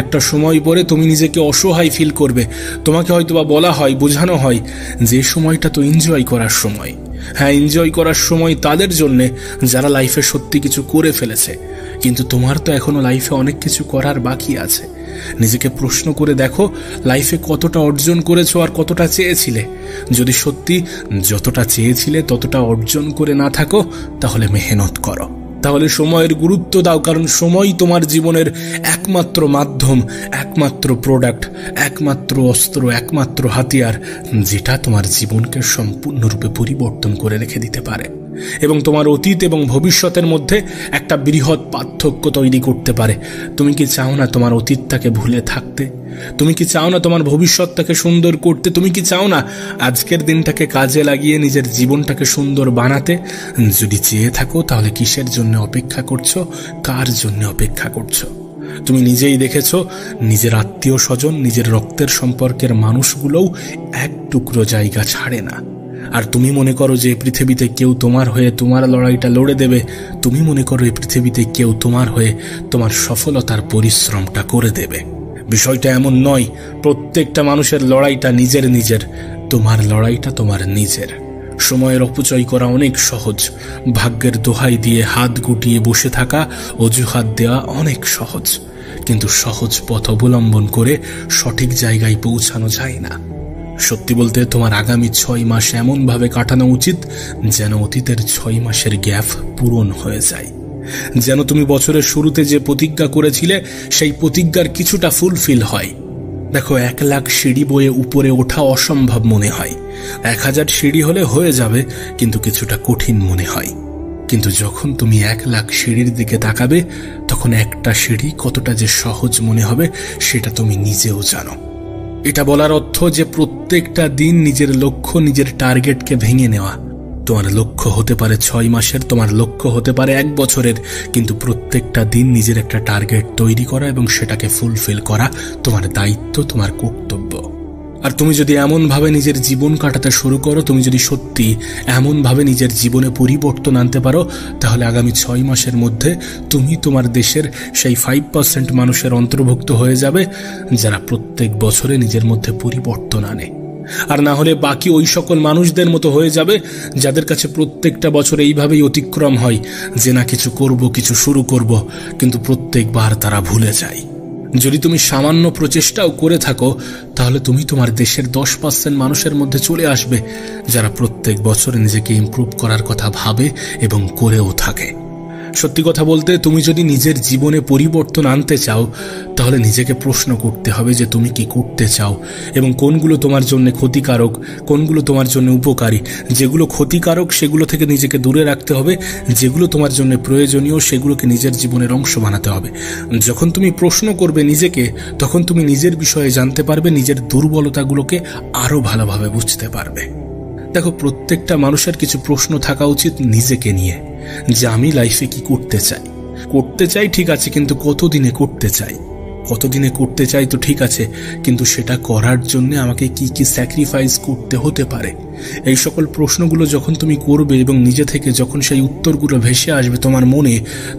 একটা সময় পরে তুমি নিজেকে অসহায় ফিল করবে। তোমাকে হয়তোবা বলা হয়, বোঝানো হয় যে সময়টা তো এনজয় করার সময়। হ্যাঁ, এনজয় করার সময় তাদের জন্যে যারা লাইফে সত্যি কিছু করে ফেলেছে, কিন্তু তোমার তো এখনো লাইফে অনেক কিছু করার বাকি আছে। নিজেকে প্রশ্ন করে দেখো, লাইফে কতটা অর্জন করেছো আর কতটা চেয়েছিলে। যদি সত্যি যতটা চেয়েছিলে ততটা অর্জন করে না থাকো, তাহলে মেহনত করো, তাহলে সময়ের গুরুত্ব দাও, কারণ সময় তোমার জীবনের একমাত্র মাধ্যম, একমাত্র প্রোডাক্ট, একমাত্র অস্ত্র, একমাত্র হাতিয়ার, যেটা তোমার জীবনকে সম্পূর্ণরূপে পরিবর্তন করে রেখে দিতে পারে এবং তোমার অতীত এবং ভবিষ্যতের মধ্যে একটা বৃহৎ পার্থক্য তৈরি করতে পারে। তুমি কি চাও না তোমার অতীতটাকে ভুলে থাকতে? তুমি কি চাও না তোমার ভবিষ্যৎটাকে সুন্দর করতে? তুমি কি চাও না আজকের দিনটাকে কাজে লাগিয়ে নিজের জীবনটাকে সুন্দর বানাতে? যদি চেয়ে থাকো, তাহলে কিসের জন্য অপেক্ষা করছো? কার জন্য অপেক্ষা করছো? তুমি নিজেই দেখেছো, নিজের আত্মীয় স্বজন, নিজের রক্তের সম্পর্কের মানুষগুলোও এক টুকরো জায়গা ছাড়ে না। আর তুমি মনে করো যে পৃথিবীতে কেউ তোমার হয়ে তোমার লড়াইটা লড়ে দেবে। তুমি মনে করো এই পৃথিবীতে কেউ তোমার হয়ে তোমার সফলতার পরিশ্রমটা করে দেবে। বিষয়টা এমন নয়। প্রত্যেকটা মানুষের লড়াইটা নিজের নিজের, তোমার লড়াইটা তোমার নিজের। সময়ের অপচয় করা অনেক সহজ, ভাগ্যের দোহাই দিয়ে হাত গুটিয়ে বসে থাকা, অজুহাত দেওয়া অনেক সহজ, কিন্তু সহজ পথ অবলম্বন করে সঠিক জায়গায় পৌঁছানো যায় না। সত্যি বলতে তোমার আগামী 6 মাস এমনভাবে কাটানো উচিত যেন অতীতের 6 মাসের গ্যাপ পূরণ হয়ে যায়, যেন তুমি বছরের শুরুতে যে প্রতিজ্ঞা করেছিলে সেই প্রতিজ্ঞার কিছুটা ফুলফিল হয়। দেখো, 1 লাখ সিঁড়ি বয়ে উপরে ওঠা অসম্ভব মনে হয়, 1000 সিঁড়ি হলে হয়ে যাবে, কিন্তু কিছুটা কঠিন মনে হয়। কিন্তু যখন তুমি 1 লাখ সিঁড়ির দিকে তাকাবে, তখন একটা সিঁড়ি কতটা যে সহজ মনে হবে সেটা তুমি নিজেও জানো। এটা বলার অর্থ যে প্রত্যেকটা দিন নিজের লক্ষ্য, নিজের টার্গেটকে ভেঙে নেওয়া। তোমার লক্ষ্য হতে পারে 6 মাসের, তোমার লক্ষ্য হতে পারে 1 বছরের, কিন্তু প্রত্যেকটা দিন নিজের একটা টার্গেট তৈরি করা এবং সেটাকে ফুলফিল করা তোমার দায়িত্ব, তোমার কর্তব্য। আর তুমি যদি এমনভাবে নিজের জীবন কাটাতে শুরু করো, তুমি যদি সত্যি এমনভাবে নিজের জীবনে পরিবর্তন আনতে পারো, তাহলে আগামী 6 মাসের মধ্যে তুমি তোমার দেশের সেই 5% মানুষের অন্তর্ভুক্ত হয়ে যাবে যারা প্রত্যেক বছরে নিজের মধ্যে পরিবর্তন আনে। আর না হলে বাকি ওই সকল মানুষদের মতো হয়ে যাবে যাদের কাছে প্রত্যেকটা বছর এইভাবেই অতিক্রম হয় যে না কিছু করব, কিছু শুরু করব, কিন্তু প্রত্যেকবার তারা ভুলে যায়। যদি তুমি সামান্য প্রচেষ্টাও করে থাকো, তাহলে তুমি তোমার দেশের 10% মানুষের মধ্যে চলে আসবে যারা প্রত্যেক বছর নিজেকে ইমপ্রুভ করার কথা ভাবে এবং করেও থাকে। সত্যি কথা বলতে, তুমি যদি নিজের জীবনে পরিবর্তন আনতে চাও, তাহলে নিজেকে প্রশ্ন করতে হবে যে তুমি কি করতে চাও এবং কোনগুলো তোমার জন্য ক্ষতিকারক, কোনগুলো তোমার জন্য উপকারী। যেগুলো ক্ষতিকারক সেগুলো থেকে নিজেকে দূরে রাখতে হবে, যেগুলো তোমার জন্য প্রয়োজনীয় সেগুলোকে নিজের জীবনের অংশ বানাতে হবে। যখন তুমি প্রশ্ন করবে নিজেকে, তখন তুমি নিজের বিষয়ে জানতে পারবে, নিজের দুর্বলতাগুলোকে আরো ভালোভাবে বুঝতে পারবে। দেখো, প্রত্যেকটা মানুষের কিছু প্রশ্ন থাকা উচিত নিজেকে নিয়ে, যে আমি লাইফে কি করতে চাই ঠিক আছে, কিন্তু কতদিনে করতে চাই? কতদিনে করতে চাই তো ঠিক আছে, কিন্তু সেটা করার জন্য আমাকে কি কি স্যাক্রিফাইস করতে হতে পারে? এই সকল প্রশ্নগুলো যখন তুমি করবে এবং নিজে থেকে যখন সেই উত্তরগুলো ভেসে আসবে তোমার মনে,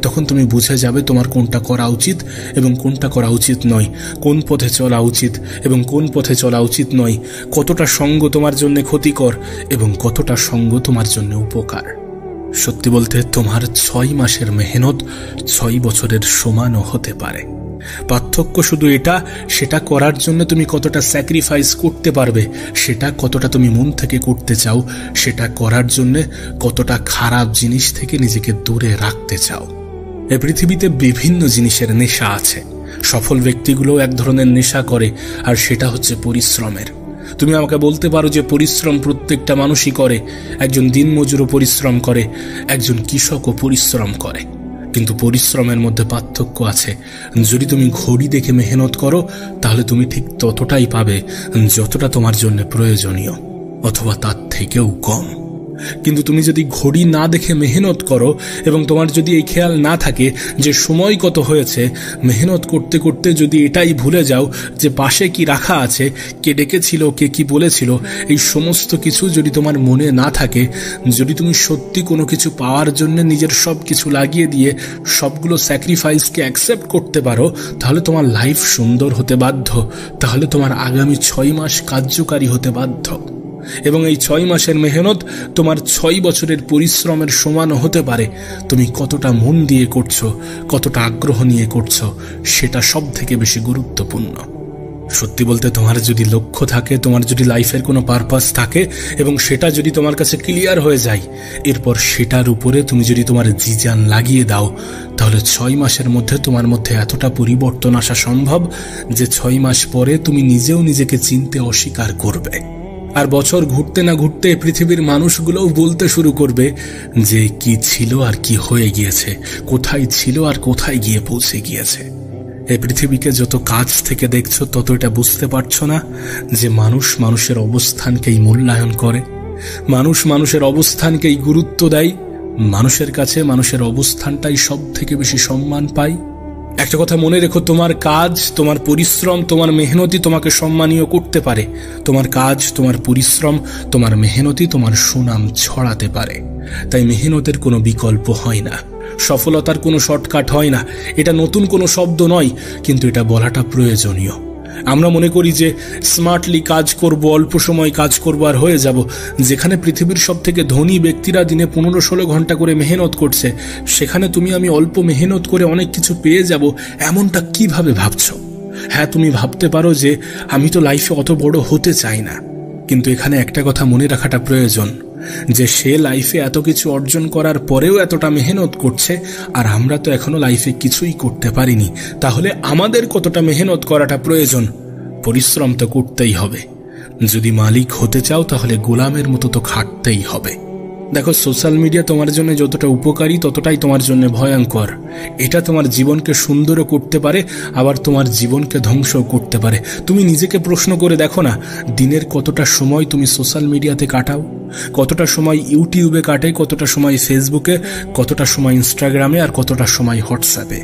তখন তুমি বুঝে যাবে তোমার কোনটা করা উচিত এবং কোনটা করা উচিত নয়, কোন পথে চলা উচিত এবং কোন পথে চলা উচিত নয়, কতটা সঙ্গ তোমার জন্য ক্ষতিকর এবং কতটা সঙ্গ তোমার জন্য উপকার। সত্যি বলতে, তোমার 6 মাসের মেহনত 6 বছরের সমানও হতে পারে। পার্থক্য শুধু এটা, সেটা করার জন্য তুমি কতটা স্যাক্রিফাইস করতে পারবে, সেটা কতটা তুমি মন থেকে করতে চাও, সেটা করার জন্য কতটা খারাপ জিনিস থেকে নিজেকে দূরে রাখতে চাও। এই পৃথিবীতে বিভিন্ন জিনিসের নেশা আছে, সফল ব্যক্তিগুলো এক ধরনের নেশা করে, আর সেটা হচ্ছে পরিশ্রমের। তুমি আমাকে বলতে পারো যে পরিশ্রম প্রত্যেকটা মানুষই করে, একজন দিনমজুরও পরিশ্রম করে, একজন কৃষকও পরিশ্রম করে, কিন্তু পরিশ্রমের মধ্যে পার্থক্য আছে। যদি তুমি ঘড়ি দেখে মেহনত করো তাহলে তুমি ঠিক ততটাই পাবে যতটা তোমার জন্য প্রয়োজনীয়, অথবা তার থেকেও কম। কিন্তু তুমি যদি ঘড়ি না দেখে মেহনত করো এবং তোমার যদি এই খেয়াল না থাকে যে সময় কত হয়েছে, মেহনত করতে করতে যদি এটাই ভুলে যাও যে পাশে কি রাখা আছে, কে ডেকেছিল, কে কি বলেছিল, এই সমস্ত কিছু যদি তোমার মনে না থাকে, যদি তুমি সত্যি কোনো কিছু পাওয়ার জন্য নিজের সব কিছু লাগিয়ে দিয়ে সবগুলো স্যাক্রিফাইসকে অ্যাকসেপ্ট করতে পারো, তাহলে তোমার লাইফ সুন্দর হতে বাধ্য, তাহলে তোমার আগামী 6 মাস কার্যকারী হতে বাধ্য। এবং এই 6 মাসের মেহনত তোমার 6 বছরের পরিশ্রমের সমান হতে পারে। তুমি কতটা মন দিয়ে করছো, কতটা আগ্রহ নিয়ে করছো, সেটা সব থেকে বেশি গুরুত্বপূর্ণ। সত্যি বলতে, তোমার যদি লক্ষ্য থাকে, তোমার যদি লাইফের কোনো পারপাস থাকে এবং সেটা যদি তোমার কাছে ক্লিয়ার হয়ে যায়, এরপর সেটার উপরে তুমি যদি তোমার জিজান লাগিয়ে দাও, তাহলে 6 মাসের মধ্যে তোমার মধ্যে এতটা পরিবর্তন আসা সম্ভব যে 6 মাস পরে তুমি নিজেও নিজেকে চিনতে অস্বীকার করবে। আর বছর ঘুরতে না ঘুরতে পৃথিবীর মানুষগুলোও বলতে শুরু করবে যে কি ছিল আর কি হয়ে গিয়েছে, কোথায় ছিল আর কোথায় গিয়ে পৌঁছে গিয়েছে। এই পৃথিবীকে যত কাছ থেকে দেখছো তত এটা বুঝতে পারছো না যে মানুষ মানুষের অবস্থানকেই মূল্যায়ন করে, মানুষ মানুষের অবস্থানকেই গুরুত্ব দেয়, মানুষের কাছে মানুষের অবস্থানটাই সব থেকে বেশি সম্মান পায়। একটা কথা মনে রেখো, তোমার কাজ, তোমার পরিশ্রম, তোমার মেহনতি তোমাকে সম্মানীয় করতে পারে। তোমার কাজ, তোমার পরিশ্রম, তোমার মেহনতি তোমার সুনাম ছড়াতে পারে। তাই মেহনতের কোনো বিকল্প হয় না, সফলতার কোনো শর্টকাট হয় না। এটা নতুন কোনো শব্দ নয়, কিন্তু এটা বলাটা প্রয়োজনীয়। আমরা মনে করি যে স্মার্টলি কাজ করব, অল্প সময় কাজ করব আর হয়ে যাব। যেখানে পৃথিবীর সব থেকে ধনী ব্যক্তিরা দিনে 15-16 ঘন্টা করে মেহনত করছে, সেখানে তুমি আমি অল্প মেহনত করে অনেক কিছু পেয়ে যাব, এমনটা কিভাবে ভাবছো? হ্যাঁ, তুমি ভাবতে পারো যে আমি তো লাইফে অত বড় হতে চাই না, কিন্তু এখানে একটা কথা মনে রাখাটা প্রয়োজন যে সে লাইফে এত কিছু অর্জন করার পরেও এতটা মেহনত করছে, আর আমরা তো এখনো লাইফে কিছুই করতে পারিনি। তাহলে আমাদের কতটা মেহনত করাটা প্রয়োজন? পরিশ্রম তো করতেই হবে। যদি মালিক হতে চাও তাহলে গোলামের মতো তো খাটতেই হবে। দেখো, সোশ্যাল মিডিয়া তোমার জন্য যতটা উপকারী ততটাই তোমার জন্য ভয়ঙ্কর। এটা তোমার জীবনকে সুন্দরও করতে পারে, আবার তোমার জীবনকে ধ্বংসও করতে পারে। তুমি নিজেকে প্রশ্ন করে দেখো না, দিনের কতটা সময় তুমি সোশ্যাল মিডিয়াতে কাটাও, কতটা সময় ইউটিউবে কাটে, কতটা সময় ফেসবুকে, কতটা সময় ইনস্টাগ্রামে, আর কতটা সময় হোয়াটসঅ্যাপে।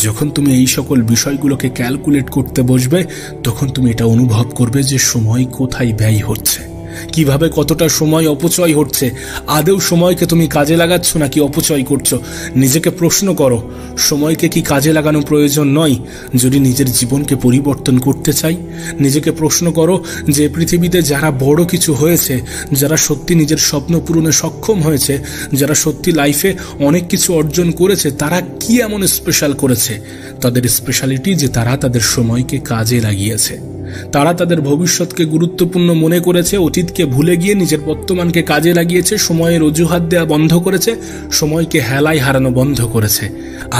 যখন তুমি এই সকল বিষয়গুলোকে ক্যালকুলেট করতে বসবে, তখন তুমি এটা অনুভব করবে যে সময় কোথায় ব্যয় হচ্ছে, কিভাবে কতটা সময় অপচয় হচ্ছে। আদৌ সময়কে তুমি কাজে লাগাচ্ছ নাকি অপচয় করছো? নিজেকে প্রশ্ন করো, সময়কে কি কাজে লাগানো প্রয়োজন নয় যদি নিজের জীবনকে পরিবর্তন করতে চাই? নিজেকে প্রশ্ন করো যে পৃথিবীতে যারা বড় কিছু হয়েছে, যারা সত্যি নিজের স্বপ্ন পূরণে সক্ষম হয়েছে, যারা সত্যি লাইফে অনেক কিছু অর্জন করেছে, তারা কি এমন স্পেশাল করেছে? তাদের স্পেশালিটি যে তারা তাদের সময়কে কাজে লাগিয়েছে, তারা তাদের ভবিষ্যৎকে গুরুত্বপূর্ণ মনে করেছে, অতীতকে ভুলে গিয়ে নিজের বর্তমানকে কাজে লাগিয়েছে, সময়ের অজুহাত দেওয়া বন্ধ করেছে, সময়কে হেলায় হারানো বন্ধ করেছে।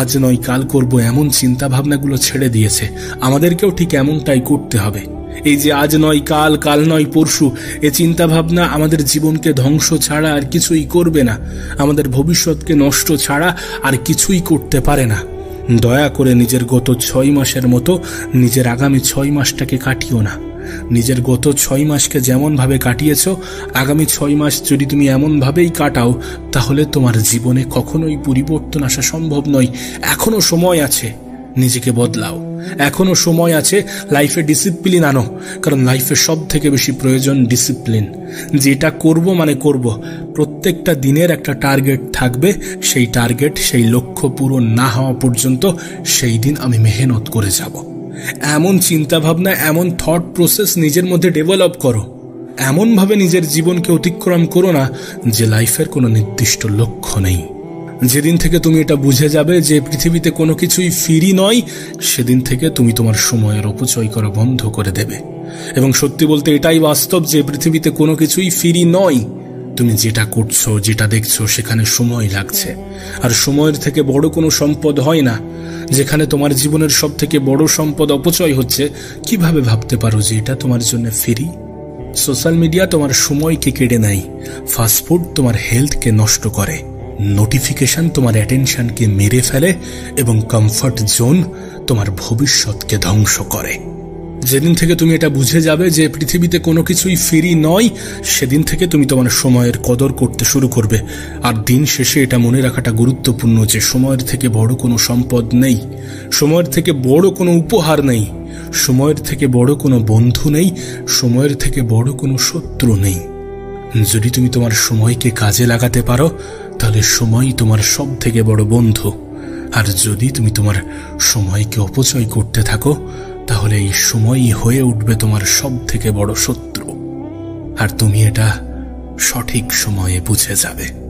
আজ নয় কাল করব এমন চিন্তা ভাবনাগুলো ছেড়ে দিয়েছে। আমাদেরকেও ঠিক এমনটাই করতে হবে। এই যে আজ নয় কাল, কাল নয় পরশু, এ চিন্তা ভাবনা আমাদের জীবনকে ধ্বংস ছাড়া আর কিছুই করবে না, আমাদের ভবিষ্যৎকে নষ্ট ছাড়া আর কিছুই করতে পারে না। দয়া করে নিজের গত 6 মাসের মতো নিজের আগামী 6 মাসটাকে কাটিও না। নিজের গত 6 মাসকে যেমন ভাবে কাটিয়েছ, আগামী 6 মাস যদি তুমি এমন ভাবেই কাটাও, তাহলে তোমার জীবনে কখনোই পরিবর্তন আসা সম্ভব নয়। এখনো সময় আছে, নিজেকে বদলাও। এখনো সময় আছে, লাইফে ডিসিপ্লিন আনো, কারণ লাইফে সব থেকে বেশি প্রয়োজন ডিসিপ্লিন। যেটা করব মানে করব। প্রত্যেকটা দিনের একটা টার্গেট থাকবে, সেই টার্গেট, সেই লক্ষ্য পূরণ না হওয়া পর্যন্ত সেই দিন আমি মেহনত করে যাব। এমন চিন্তা ভাবনা, এমন থট প্রসেস নিজের মধ্যে ডেভেলপ করো। এমনভাবে নিজের জীবনকে অতিক্রম করো না যে লাইফের কোনো নির্দিষ্ট লক্ষ্য নেই। যেদিন থেকে তুমি এটা বুঝে যাবে যে পৃথিবীতে কোনো কিছুই ফ্রি নয়, সেদিন থেকে তুমি তোমার সময়ের অপচয় করা বন্ধ করে দেবে। এবং সত্যি বলতে এটাই বাস্তব যে পৃথিবীতে কোনো কিছুই ফ্রি নয়। তুমি যেটা করছো, যেটা দেখছো, সেখানে সময় লাগছে। আর সময়ের থেকে বড় কোনো সম্পদ হয় না। যেখানে তোমার জীবনের সব থেকে বড় সম্পদ অপচয় হচ্ছে, কিভাবে ভাবতে পারো যে এটা তোমার জন্য ফ্রি? সোশ্যাল মিডিয়া তোমার সময়কে কেড়ে নেয়, ফাস্টফুড তোমার হেলথকে নষ্ট করে, নোটিফিকেশন তোমার অ্যাটেনশনকে মেরে ফেলে, এবং কমফর্ট জোন তোমার ভবিষ্যৎকে ধ্বংস করে। যেদিন থেকে তুমি এটা বুঝে যাবে যে পৃথিবীতে কোনো কিছুই ফ্রি নয়, সেদিন থেকে তুমি তোমার সময়ের কদর করতে শুরু করবে। আর দিন শেষে এটা মনে রাখাটা গুরুত্বপূর্ণ যে সময়ের থেকে বড় কোনো সম্পদ নেই, সময়ের থেকে বড় কোনো উপহার নেই, সময়ের থেকে বড় কোনো বন্ধু নেই, সময়ের থেকে বড় কোনো শত্রু নেই। যদি তুমি তোমার সময়কে কাজে লাগাতে পারো, তাহলে সময়ই তোমার সব থেকে বড় বন্ধু। আর যদি তুমি তোমার সময়কে অপচয় করতে থাকো, তাহলে এই সময়ই হয়ে উঠবে তোমার সব থেকে বড় শত্রু। আর তুমি এটা সঠিক সময়ে বুঝে যাবে।